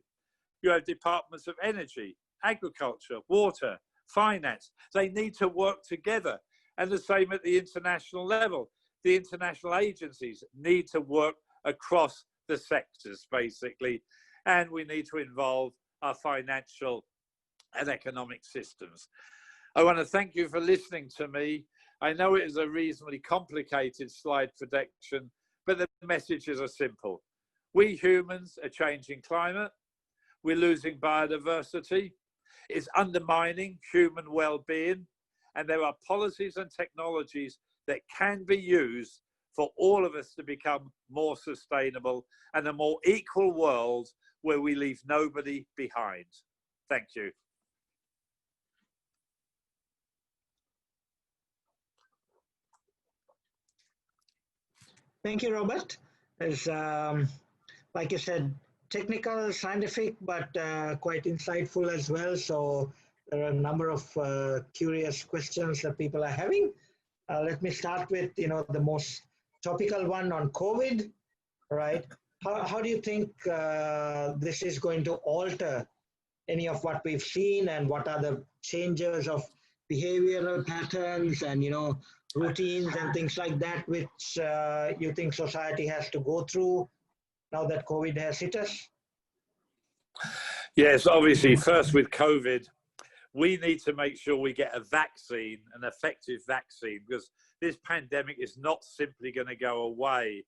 B: You have departments of energy, agriculture, water, finance. They need to work together. And the same at the international level. The international agencies need to work across the sectors, basically. And we need to involve our financial and economic systems. I want to thank you for listening to me. I know it is a reasonably complicated slide production, but the messages are simple. We humans are changing climate. We're losing biodiversity. It's undermining human well-being. And there are policies and technologies that can be used for all of us to become more sustainable and a more equal world where we leave nobody behind. Thank you.
A: Thank you, Robert. As like you said, technical, scientific, but quite insightful as well. So there are a number of curious questions that people are having. Let me start with, the most topical one on COVID, right? How do you think this is going to alter any of what we've seen, and what are the changes of behavioral patterns and, routines and things like that, which you think society has to go through now that COVID has hit us?
B: Yes, obviously, first with COVID, we need to make sure we get a vaccine, an effective vaccine, because this pandemic is not simply going to go away.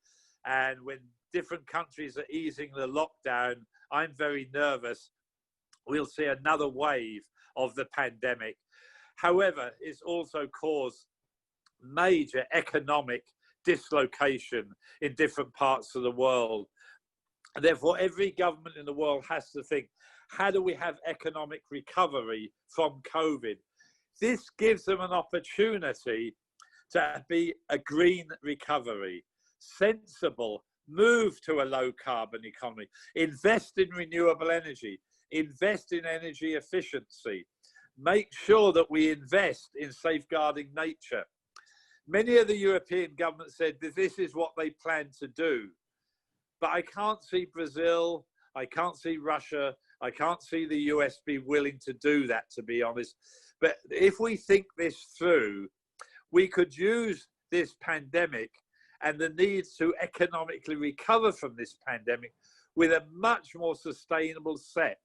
B: And when different countries are easing the lockdown, I'm very nervous we'll see another wave of the pandemic. However, it's also caused major economic dislocation in different parts of the world. And therefore, every government in the world has to think, how do we have economic recovery from COVID? This gives them an opportunity to be a green recovery, sensible, move to a low carbon economy, invest in renewable energy, invest in energy efficiency, make sure that we invest in safeguarding nature. Many of the European governments said that this is what they plan to do. But I can't see Brazil, I can't see Russia, I can't see the US be willing to do that, to be honest. But if we think this through, we could use this pandemic and the need to economically recover from this pandemic with a much more sustainable set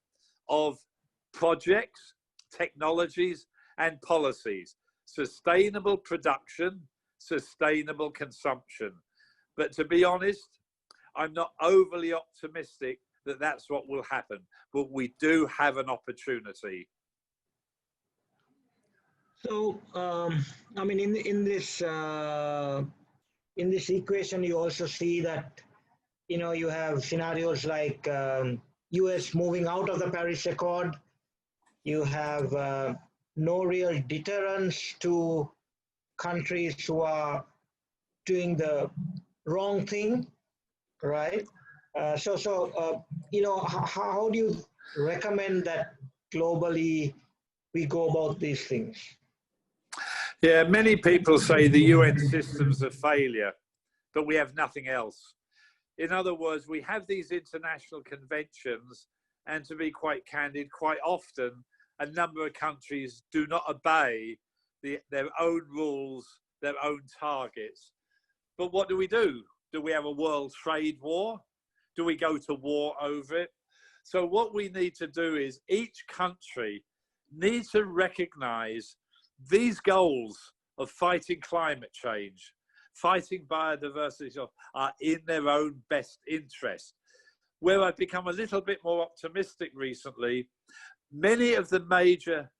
B: of projects, technologies, and policies. Sustainable production, sustainable consumption. But to be honest, I'm not overly optimistic that that's what will happen, but we do have an opportunity.
A: So, I mean, in this equation, you also see that, you have scenarios like US moving out of the Paris Accord. You have no real deterrence to countries who are doing the wrong thing, right? So how do you recommend that globally we go about these things?
B: Yeah, many people say the UN system's a failure, but we have nothing else. In other words, we have these international conventions, and to be quite candid, quite often a number of countries do not obey their own rules, their own targets. But what do? Do we have a world trade war? Do we go to war over it? So what we need to do is each country needs to recognize these goals of fighting climate change, fighting biodiversity are in their own best interest. Where I've become a little bit more optimistic recently, many of the major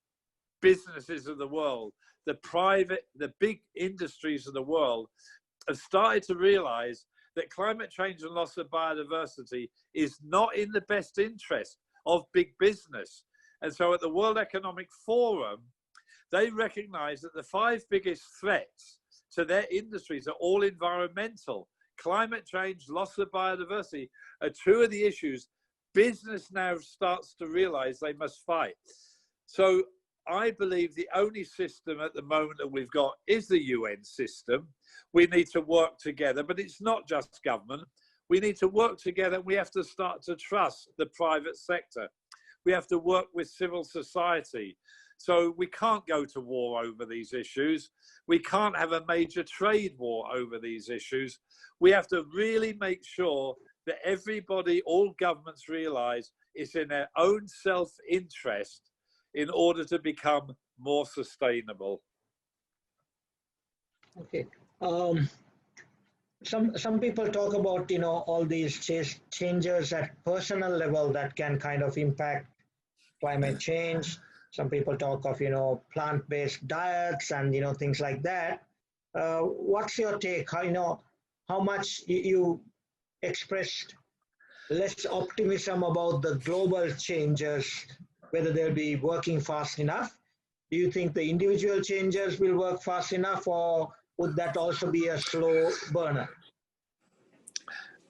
B: businesses of the world, the big industries of the world have started to realize that climate change and loss of biodiversity is not in the best interest of big business. And so at the World Economic Forum, they recognize that the 5 biggest threats to their industries are all environmental. Climate change, loss of biodiversity are 2 of the issues business now starts to realize they must fight. So I believe the only system at the moment that we've got is the UN system. We need to work together, but it's not just government. We need to work together. We have to start to trust the private sector. We have to work with civil society. So we can't go to war over these issues. We can't have a major trade war over these issues. We have to really make sure that everybody, all governments realize it's in their own self-interest in order to become more sustainable.
A: Okay. Some people talk about, all these changes at personal level that can kind of impact climate change. Some people talk of, plant-based diets and, things like that. What's your take? How much you expressed less optimism about the global changes, whether they'll be working fast enough? Do you think the individual changes will work fast enough, or would that also be a slow burner?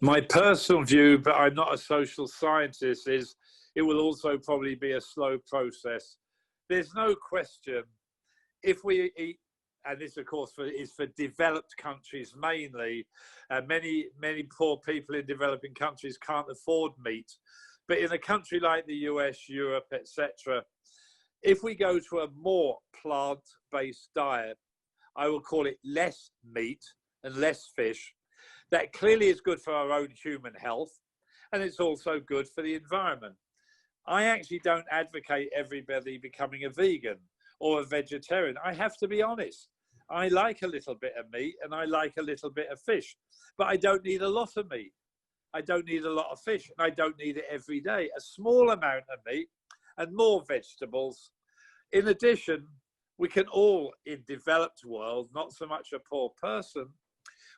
B: My personal view, but I'm not a social scientist, is it will also probably be a slow process. There's no question, if we eat, and this of course is for developed countries mainly, many poor people in developing countries can't afford meat. But in a country like the US, Europe, etc., if we go to a more plant-based diet, I will call it less meat and less fish. That clearly is good for our own human health, and it's also good for the environment. I actually don't advocate everybody becoming a vegan or a vegetarian. I have to be honest. I like a little bit of meat and I like a little bit of fish, but I don't need a lot of meat. I don't need a lot of fish, and I don't need it every day. A small amount of meat and more vegetables. In addition, we can all, in developed world, not so much a poor person,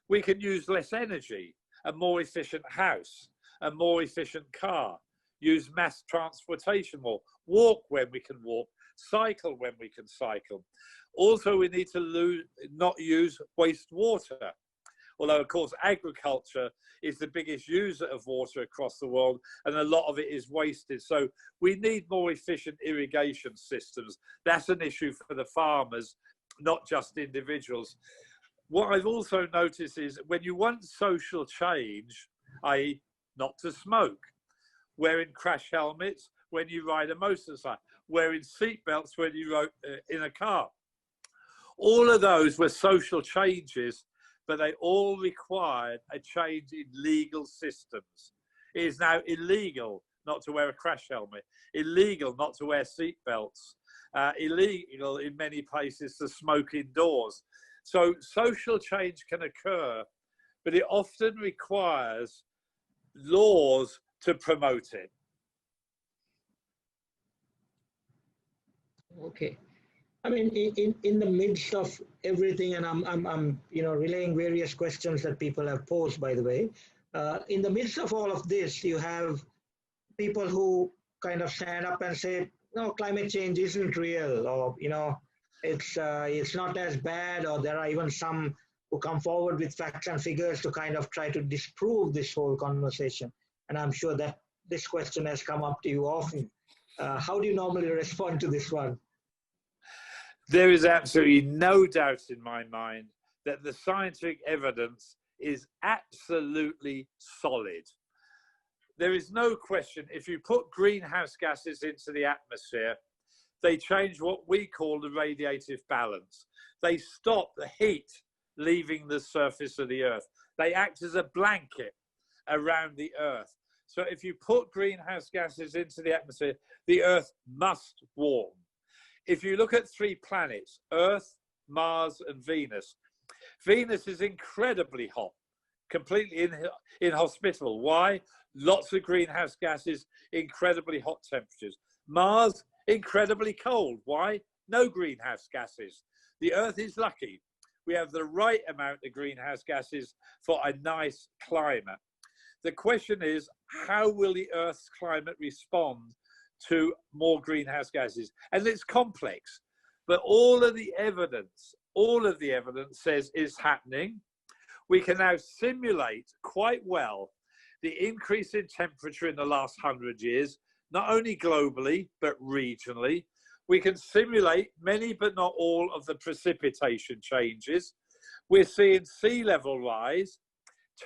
B: we can use less energy, a more efficient house, a more efficient car, use mass transportation more, walk when we can walk, cycle when we can cycle. Also, we need to not use wastewater. Although, of course, agriculture is the biggest user of water across the world, and a lot of it is wasted. So we need more efficient irrigation systems. That's an issue for the farmers, not just individuals. What I've also noticed is when you want social change, i.e. not to smoke, wearing crash helmets when you ride a motorcycle, wearing seatbelts when you ride in a car. All of those were social changes, but they all required a change in legal systems. It is now illegal not to wear a crash helmet, illegal not to wear seatbelts, illegal in many places to smoke indoors. So social change can occur, but it often requires laws to promote it.
A: Okay. I mean, in the midst of everything, and I'm relaying various questions that people have posed, by the way. In the midst of all of this, you have people who kind of stand up and say, no, climate change isn't real, or it's not as bad, or there are even some who come forward with facts and figures to kind of try to disprove this whole conversation. And I'm sure that this question has come up to you often. How do you normally respond to this one?
B: There is absolutely no doubt in my mind that the scientific evidence is absolutely solid. There is no question, if you put greenhouse gases into the atmosphere, they change what we call the radiative balance. They stop the heat leaving the surface of the Earth. They act as a blanket around the Earth. So if you put greenhouse gases into the atmosphere, the Earth must warm. If you look at 3 planets, Earth, Mars, and Venus, Venus is incredibly hot, completely inhospitable. Why? Lots of greenhouse gases, incredibly hot temperatures. Mars, incredibly cold. Why? no greenhouse gases. The Earth is lucky. We have the right amount of greenhouse gases for a nice climate. The question is, how will the Earth's climate respond to more greenhouse gases? And it's complex, but all of the evidence says it's happening. We can now simulate quite well the increase in temperature in the last 100 years, not only globally, but regionally. We can simulate many, but not all of the precipitation changes. We're seeing sea level rise,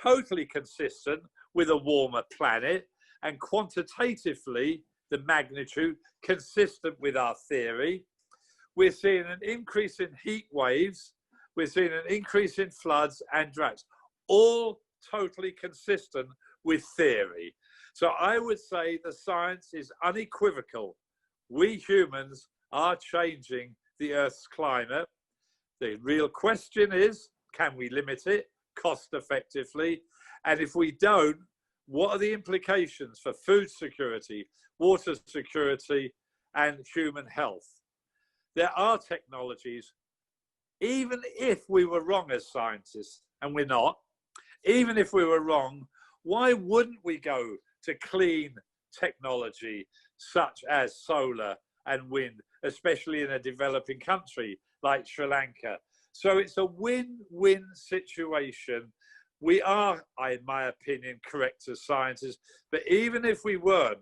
B: totally consistent with a warmer planet, and quantitatively, the magnitude consistent with our theory. We're seeing an increase in heat waves. We're seeing an increase in floods and droughts, all totally consistent with theory. So I would say the science is unequivocal. We humans are changing the Earth's climate. The real question is, can we limit it cost effectively? And if we don't, what are the implications for food security, water security, and human health? There are technologies, even if we were wrong as scientists, and we're not, even if we were wrong, why wouldn't we go to clean technology such as solar and wind, especially in a developing country like Sri Lanka? So it's a win-win situation. We are, in my opinion, correct as scientists, but even if we weren't,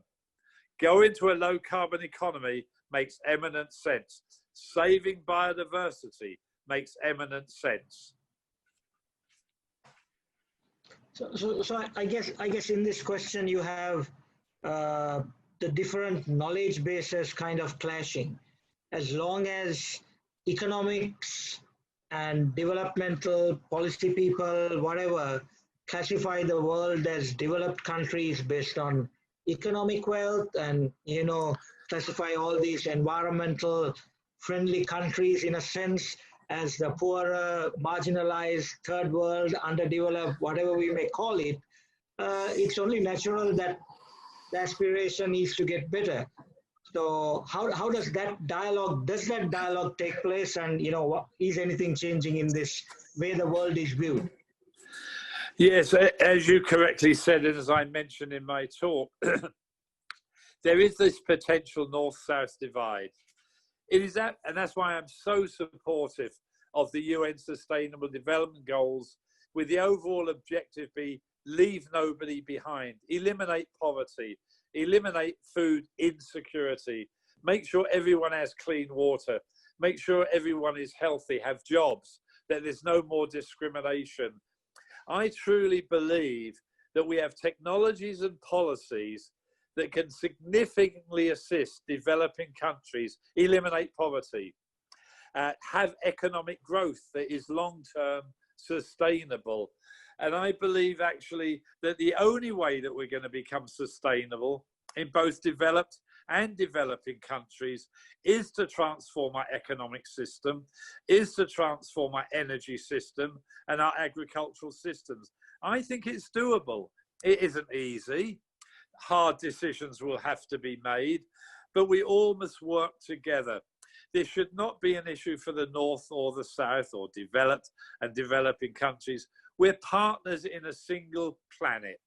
B: going to a low carbon economy makes eminent sense. Saving biodiversity makes eminent sense.
A: So I guess in this question you have the different knowledge bases kind of clashing. As long as economics and developmental policy people, whatever, classify the world as developed countries based on economic wealth and, you know, classify all these environmental friendly countries in a sense as the poorer, marginalized, third world, underdeveloped, whatever we may call it, it's only natural that the aspiration is to get better. So how does that dialogue take place, and, you know, is anything changing in this way the world is viewed?
B: Yes, as you correctly said, and as I mentioned in my talk, there is this potential North-South divide. It is that, and that's why I'm so supportive of the UN Sustainable Development Goals, with the overall objective be leave nobody behind, eliminate poverty, eliminate food insecurity, make sure everyone has clean water, make sure everyone is healthy, have jobs, that there's no more discrimination. I truly believe that we have technologies and policies that can significantly assist developing countries eliminate poverty, have economic growth that is long-term sustainable. And I believe actually that the only way that we're going to become sustainable in both developed and developing countries is to transform our economic system, is to transform our energy system and our agricultural systems. I think it's doable. It isn't easy. Hard decisions will have to be made, but we all must work together. This should not be an issue for the North or the South or developed and developing countries. We're partners in a single planet.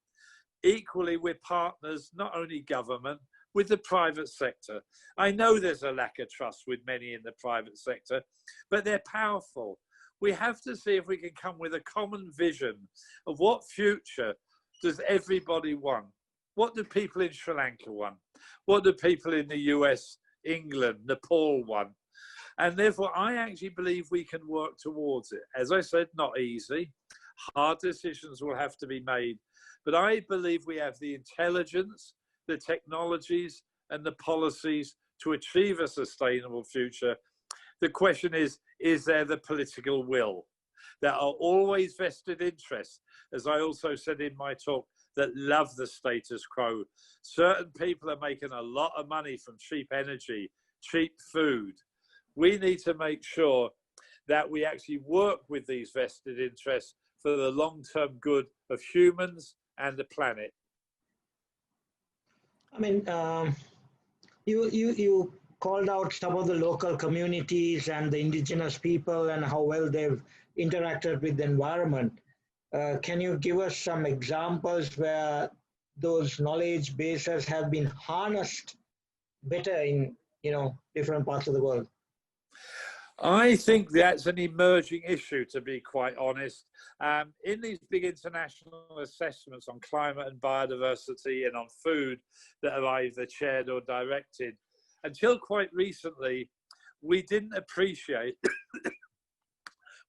B: Equally, we're partners, not only government, with the private sector. I know there's a lack of trust with many in the private sector, but they're powerful. We have to see if we can come with a common vision of what future does everybody want. What do people in Sri Lanka want? What do people in the US, England, Nepal want? And therefore, I actually believe we can work towards it. As I said, not easy. Hard decisions will have to be made. But I believe we have the intelligence, the technologies, and the policies to achieve a sustainable future. The question is there the political will? There are always vested interests, as I also said in my talk, that love the status quo. Certain people are making a lot of money from cheap energy, cheap food. We need to make sure that we actually work with these vested interests for the long-term good of humans and the planet.
A: I mean, you called out some of the local communities and the indigenous people and how well they've interacted with the environment. Can you give us some examples where those knowledge bases have been harnessed better in different parts of the world?
B: I think that's an emerging issue, to be quite honest. In these big international assessments on climate and biodiversity and on food that are either chaired or directed, until quite recently, we didn't appreciate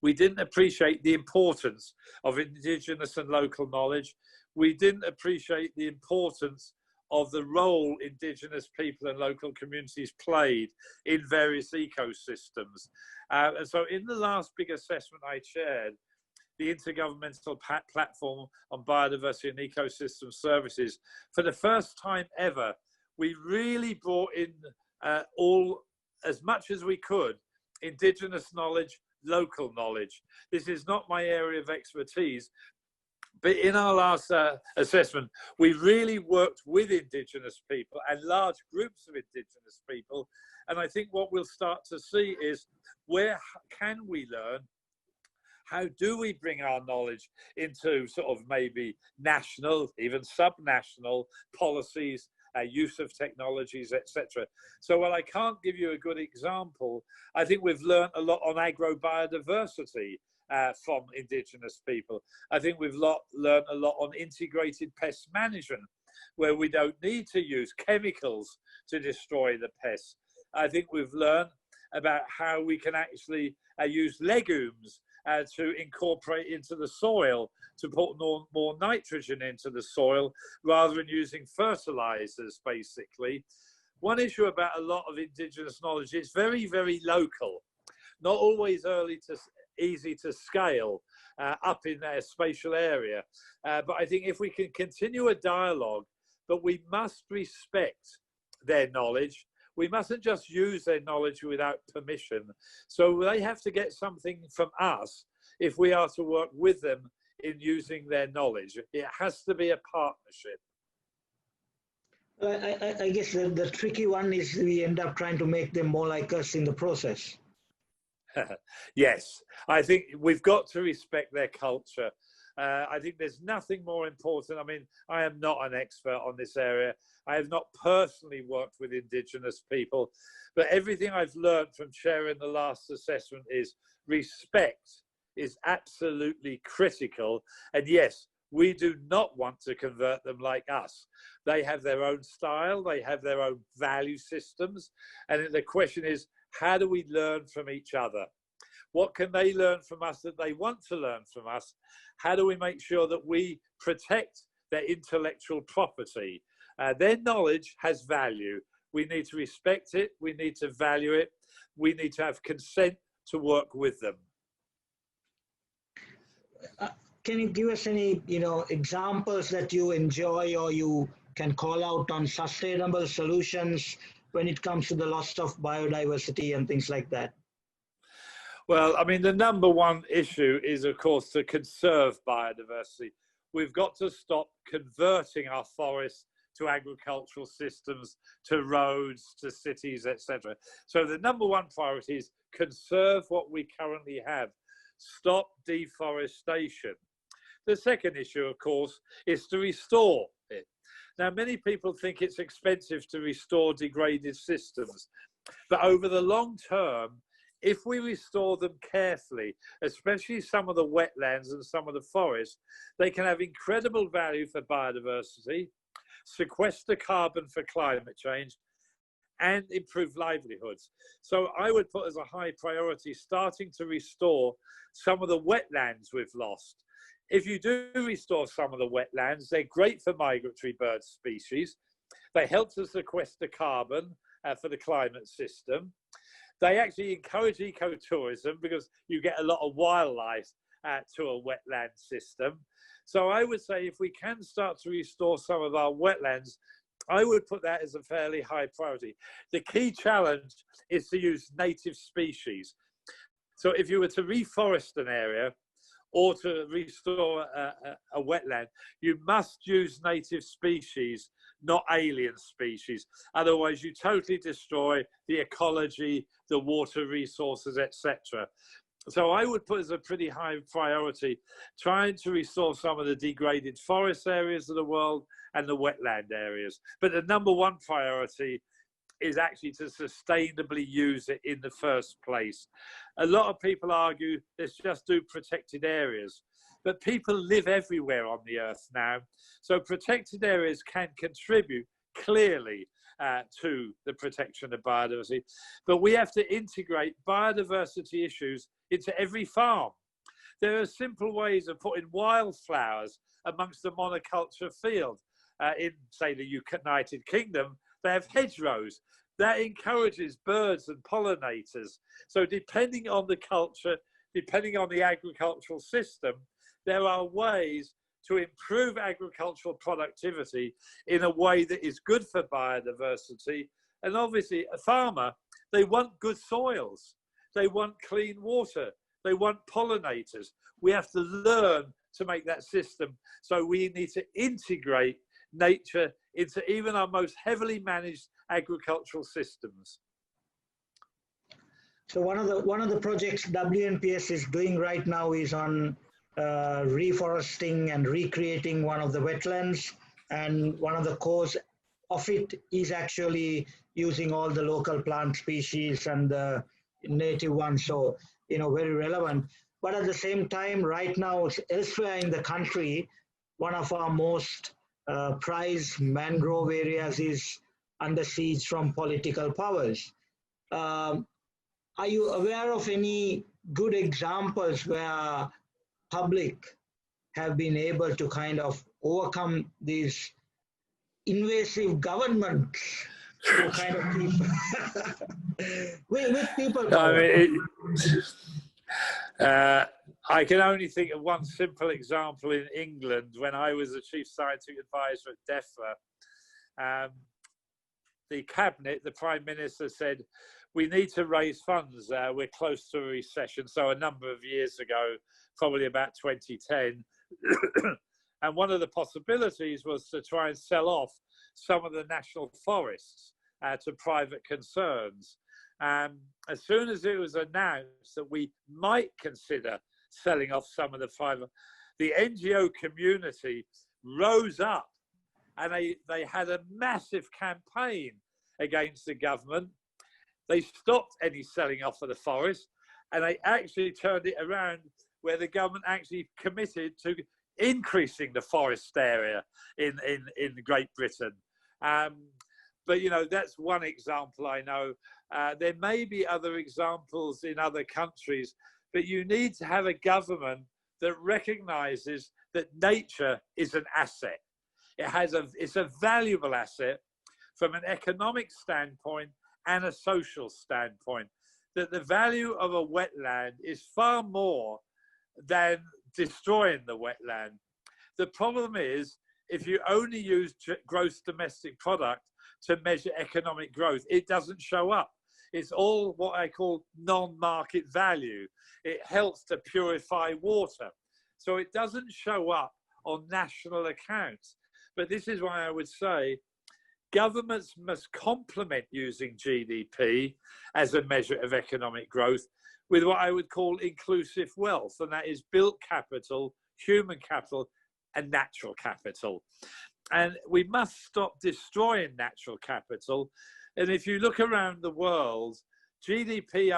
B: the importance of indigenous and local knowledge. We didn't appreciate the importance of the role indigenous people and local communities played in various ecosystems. And so in the last big assessment I chaired, the Intergovernmental Platform on Biodiversity and Ecosystem Services, for the first time ever, we really brought in as much as we could, indigenous knowledge, local knowledge. This is not my area of expertise, but in our last assessment, we really worked with indigenous people and large groups of indigenous people. And I think what we'll start to see is, where can we learn? How do we bring our knowledge into sort of maybe national, even sub-national policies, use of technologies, etc. So while I can't give you a good example, I think we've learned a lot on agrobiodiversity from indigenous people. I think we've learned a lot on integrated pest management, where we don't need to use chemicals to destroy the pests. I think we've learned about how we can actually use legumes to incorporate into the soil, to put more nitrogen into the soil, rather than using fertilizers, basically. One issue about a lot of indigenous knowledge, it's very, very local, not always easy to scale up in their spatial area. But I think if we can continue a dialogue, but we must respect their knowledge. We mustn't just use their knowledge without permission. So they have to get something from us if we are to work with them in using their knowledge. It has to be a partnership.
A: I guess the tricky one is we end up trying to make them more like us in the process.
B: Yes, I think we've got to respect their culture. I think there's nothing more important. I mean, I am not an expert on this area. I have not personally worked with indigenous people, but everything I've learned from chairing the last assessment is respect is absolutely critical. And yes, we do not want to convert them like us. They have their own style, they have their own value systems. And the question is, how do we learn from each other? What can they learn from us that they want to learn from us? How do we make sure that we protect their intellectual property? Their knowledge has value. We need to respect it. We need to value it. We need to have consent to work with them.
A: Can you give us any, examples that you enjoy or you can call out on sustainable solutions when it comes to the loss of biodiversity and things like that?
B: Well, I mean, the number one issue is, of course, to conserve biodiversity. We've got to stop converting our forests to agricultural systems, to roads, to cities, etc. So the number one priority is conserve what we currently have. Stop deforestation. The second issue, of course, is to restore it. Now, many people think it's expensive to restore degraded systems, but over the long term, if we restore them carefully, especially some of the wetlands and some of the forests, they can have incredible value for biodiversity, sequester carbon for climate change, and improve livelihoods. So I would put as a high priority starting to restore some of the wetlands we've lost. If you do restore some of the wetlands, they're great for migratory bird species. They help to sequester carbon for the climate system. They actually encourage ecotourism because you get a lot of wildlife to a wetland system. So I would say if we can start to restore some of our wetlands, I would put that as a fairly high priority. The key challenge is to use native species. So if you were to reforest an area, or to restore a wetland, you must use native species, not alien species. Otherwise, you totally destroy the ecology, the water resources, etc. So I would put as a pretty high priority trying to restore some of the degraded forest areas of the world and the wetland areas. But the number one priority is actually to sustainably use it in the first place. A lot of people argue, let's just do protected areas. But people live everywhere on the earth now. So protected areas can contribute clearly to the protection of biodiversity. But we have to integrate biodiversity issues into every farm. There are simple ways of putting wildflowers amongst the monoculture field. In, say, the United Kingdom, they have hedgerows. That encourages birds and pollinators. So depending on the culture, depending on the agricultural system, there are ways to improve agricultural productivity in a way that is good for biodiversity. And obviously, a farmer, they want good soils. They want clean water. They want pollinators. We have to learn to make that system. So we need to integrate nature into even our most heavily managed agricultural systems.
A: So one of the projects WNPS is doing right now is on reforesting and recreating one of the wetlands, and one of the cause of it is actually using all the local plant species and the native ones, so very relevant. But at the same time, right now elsewhere in the country, one of our most prized mangrove areas is under siege from political powers. Are you aware of any good examples where public have been able to kind of overcome these invasive governments to kind of keep with people power?
B: I can only think of one simple example in England. When I was the chief scientific advisor at DEFRA, the cabinet, the prime minister said, we need to raise funds. We're close to a recession. So a number of years ago, probably about 2010. And one of the possibilities was to try and sell off some of the national forests to private concerns. As soon as it was announced that we might consider selling off some of the private, the NGO community rose up and they had a massive campaign against the government. They stopped any selling off of the forest, and they actually turned it around where the government actually committed to increasing the forest area in Great Britain. But that's one example I know. There may be other examples in other countries, but you need to have a government that recognizes that nature is an asset. It's a valuable asset from an economic standpoint and a social standpoint, that the value of a wetland is far more than destroying the wetland. The problem is, if you only use gross domestic product to measure economic growth, it doesn't show up. It's all what I call non-market value. It helps to purify water. So it doesn't show up on national accounts. But this is why I would say governments must complement using GDP as a measure of economic growth with what I would call inclusive wealth, and that is built capital, human capital, and natural capital. And we must stop destroying natural capital. And if you look around the world, GDP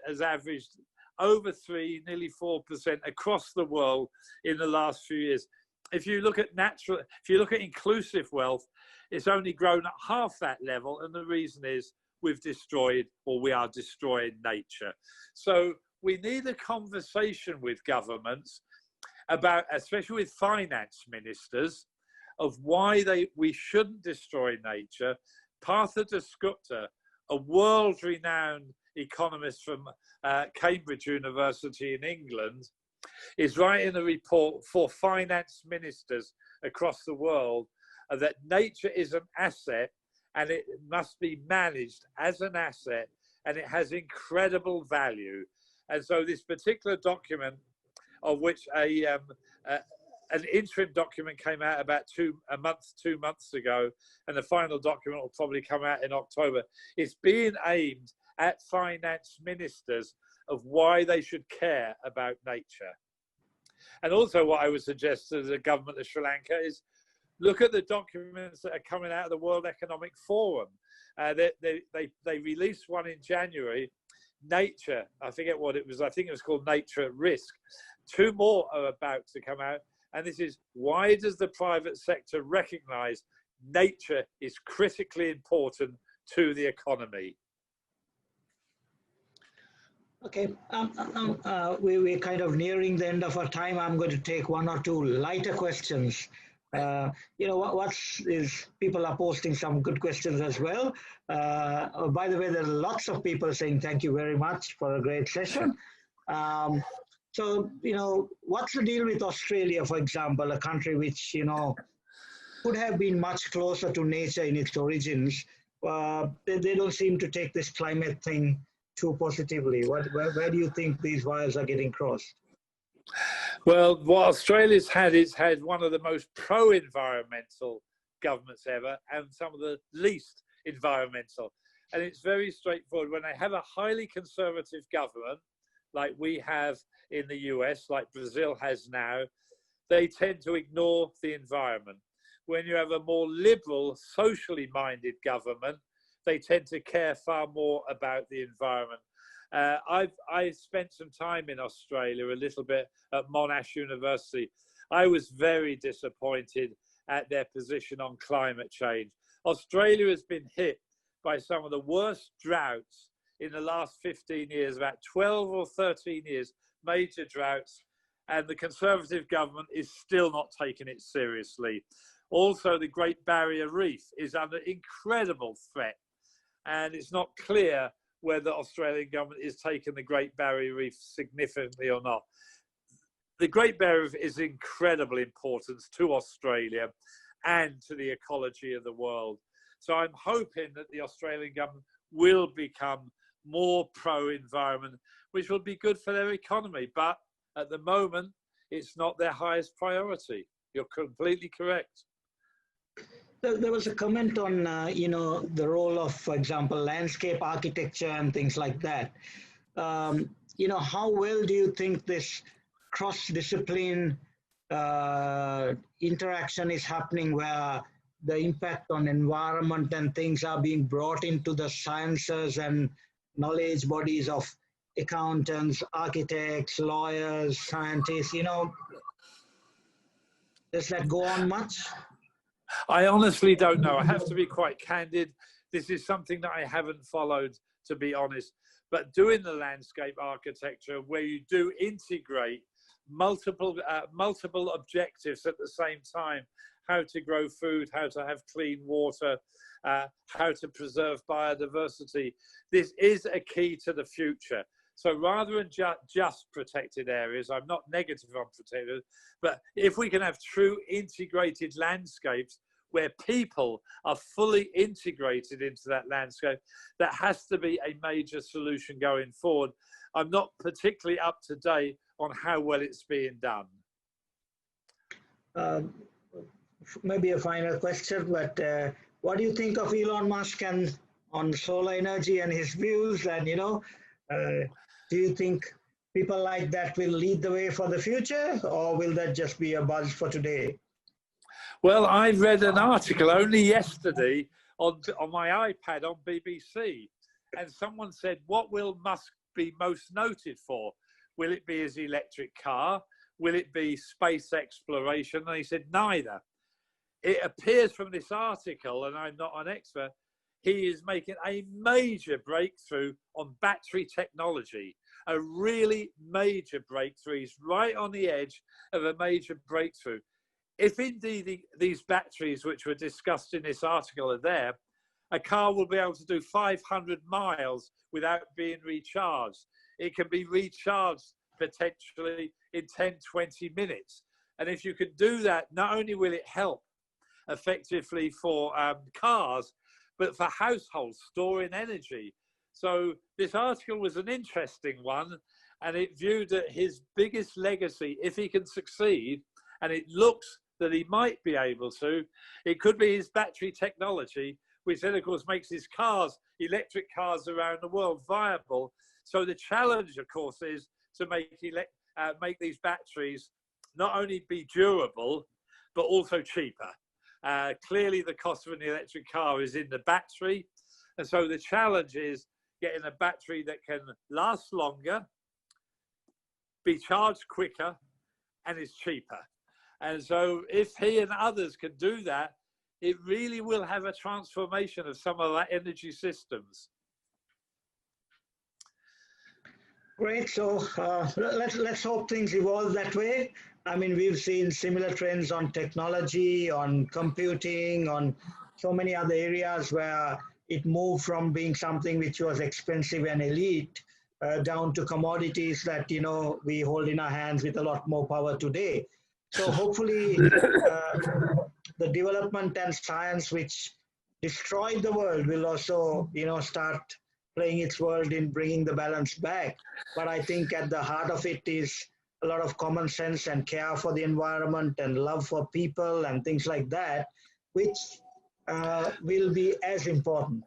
B: has averaged over 3, nearly 4% across the world in the last few years. If you look at inclusive wealth, it's only grown at half that level, and the reason is we've destroyed, or we are destroying, nature. So we need a conversation with governments about, especially with finance ministers, of why we shouldn't destroy nature. Partha Dasgupta, a world-renowned economist from Cambridge University in England, is writing a report for finance ministers across the world that nature is an asset and it must be managed as an asset, and it has incredible value. And so this particular document of which an interim document came out about 2 months ago, and the final document will probably come out in October. It's being aimed at finance ministers of why they should care about nature. And also what I would suggest to the government of Sri Lanka is look at the documents that are coming out of the World Economic Forum. They released one in January, Nature, I forget what it was, I think it was called Nature at Risk. 2 more are about to come out. And this is, why does the private sector recognize nature is critically important to the economy?
A: Okay, we're kind of nearing the end of our time. I'm going to take 1 or 2 lighter questions. People are posting some good questions as well. By the way, there are lots of people saying thank you very much for a great session. So, what's the deal with Australia, for example, a country which, could have been much closer to nature in its origins? They don't seem to take this climate thing too positively. Where do you think these wires are getting crossed?
B: Well, what Australia's had is had one of the most pro-environmental governments ever and some of the least environmental. And it's very straightforward. When they have a highly conservative government, like we have in the US, like Brazil has now, they tend to ignore the environment. When you have a more liberal, socially minded government, they tend to care far more about the environment. I spent some time in Australia, a little bit at Monash University. I was very disappointed at their position on climate change. Australia has been hit by some of the worst droughts in the last 15 years, about 12 or 13 years, major droughts, and the Conservative government is still not taking it seriously. Also, the Great Barrier Reef is under incredible threat, and it's not clear whether the Australian government is taking the Great Barrier Reef significantly or not. The Great Barrier Reef is incredible importance to Australia and to the ecology of the world. So I'm hoping that the Australian government will become more pro-environment, which will be good for their economy. But at the moment, it's not their highest priority. You're completely correct.
A: There was a comment on, the role of, for example, landscape architecture and things like that. How well do you think this cross-discipline interaction is happening where the impact on environment and things are being brought into the sciences and knowledge bodies of accountants, architects, lawyers, scientists, does that go on much?
B: I honestly don't know. I have to be quite candid. This is something that I haven't followed, to be honest. But doing the landscape architecture where you do integrate multiple objectives at the same time, how to grow food, how to have clean water, how to preserve biodiversity. This is a key to the future. So rather than just protected areas, I'm not negative on protected, but if we can have true integrated landscapes where people are fully integrated into that landscape, that has to be a major solution going forward. I'm not particularly up to date on how well it's being done.
A: Maybe a final question, but what do you think of Elon Musk and on solar energy and his views? And, do you think people like that will lead the way for the future, or will that just be a buzz for today?
B: Well, I read an article only yesterday on my iPad on BBC, and someone said, what will Musk be most noted for? Will it be his electric car? Will it be space exploration? And he said, neither. It appears from this article, and I'm not an expert, he is making a major breakthrough on battery technology, a really major breakthrough. He's right on the edge of a major breakthrough. If indeed these batteries, which were discussed in this article, are there, a car will be able to do 500 miles without being recharged. It can be recharged potentially in 10, 20 minutes. And if you can do that, not only will it help effectively for cars, but for households storing energy. So this article was an interesting one. and it viewed that his biggest legacy, if he can succeed, and it looks that he might be able to, it could be his battery technology, which then of course makes his cars, electric cars around the world, viable. So the challenge, of course, is to make these batteries not only be durable, but also cheaper. Clearly the cost of an electric car is in the battery. And so the challenge is getting a battery that can last longer, be charged quicker, and is cheaper. And so if he and others can do that, it really will have a transformation of some of our energy systems.
A: Great. So let's hope things evolve that way. I mean, we've seen similar trends on technology, on computing, on so many other areas where it moved from being something which was expensive and elite down to commodities that, you know, we hold in our hands with a lot more power today. So hopefully the development and science which destroyed the world will also, you know, start playing its role in bringing the balance back. But I think at the heart of it is a lot of common sense and care for the environment and love for people and things like that, which will be as important.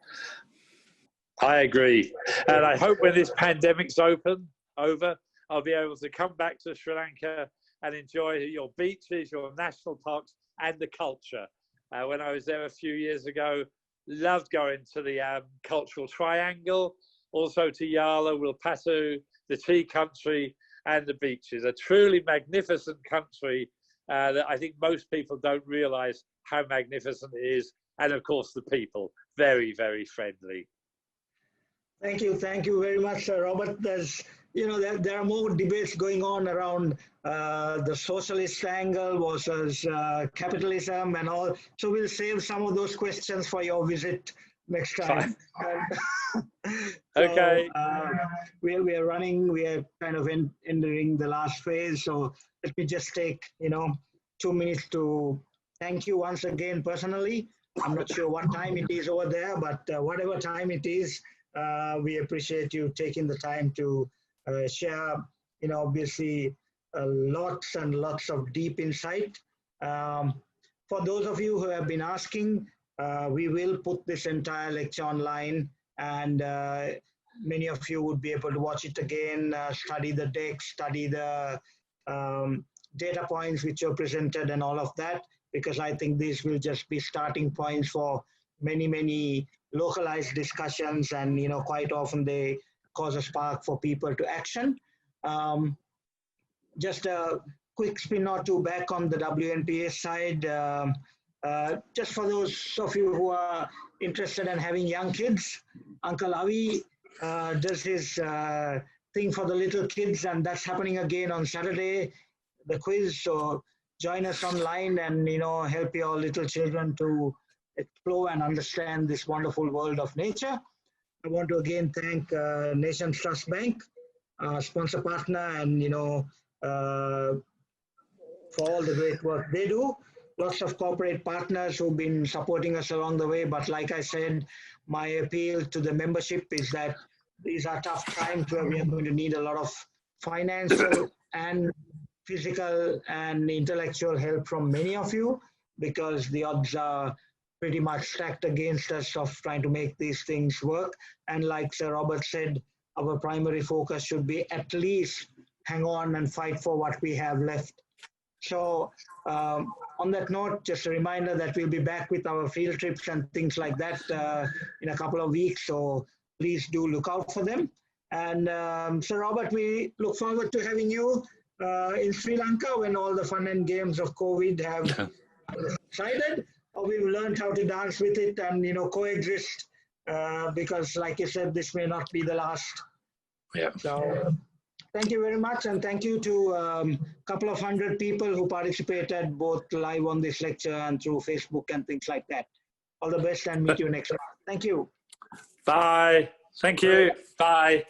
B: I agree. And I hope when this pandemic's over, I'll be able to come back to Sri Lanka and enjoy your beaches, your national parks, and the culture. When I was there a few years ago, loved going to the cultural triangle, also to Yala, Wilpatu, the tea country, and the beaches. A truly magnificent country that I think most people don't realize how magnificent it is. And of course, the people, very, very friendly.
A: Thank you very much, Robert. There's, you know, there are more debates going on around the socialist angle versus capitalism and all. So we'll save some of those questions for your visit next time.
B: Okay.
A: We are kind of entering the last phase. So let me just take, you know, 2 minutes to thank you once again personally. I'm not sure what time it is over there, but whatever time it is, we appreciate you taking the time to share, you know, obviously lots and lots of deep insight. For those of you who have been asking, we will put this entire lecture online, and many of you would be able to watch it again, study the deck, study the data points which are presented and all of that, because I think these will just be starting points for many, many localized discussions, and, you know, quite often they cause a spark for people to action. Just a quick spin or two back on the WNPA side. Just for those of you who are interested in having young kids, Uncle Avi does his thing for the little kids, and that's happening again on Saturday, the quiz. So join us online and, you know, help your little children to explore and understand this wonderful world of nature. I want to again thank Nations Trust Bank, sponsor partner, and, you know, for all the great work they do. Lots of corporate partners who've been supporting us along the way. But like I said, my appeal to the membership is that these are tough times where we are going to need a lot of financial and physical and intellectual help from many of you, because the odds are pretty much stacked against us of trying to make these things work. And like Sir Robert said, our primary focus should be at least hang on and fight for what we have left. So on that note, just a reminder that we'll be back with our field trips and things like that in a couple of weeks. So please do look out for them. And Sir Robert, we look forward to having you in Sri Lanka when all the fun and games of COVID have subsided. We've learned how to dance with it and, you know, coexist, because like you said, this may not be the last.
B: Yeah.
A: So thank you very much, and thank you to a couple of hundred people who participated both live on this lecture and through Facebook and things like that. All the best, and meet you next time. Thank you.
B: Bye. Thank you. Bye.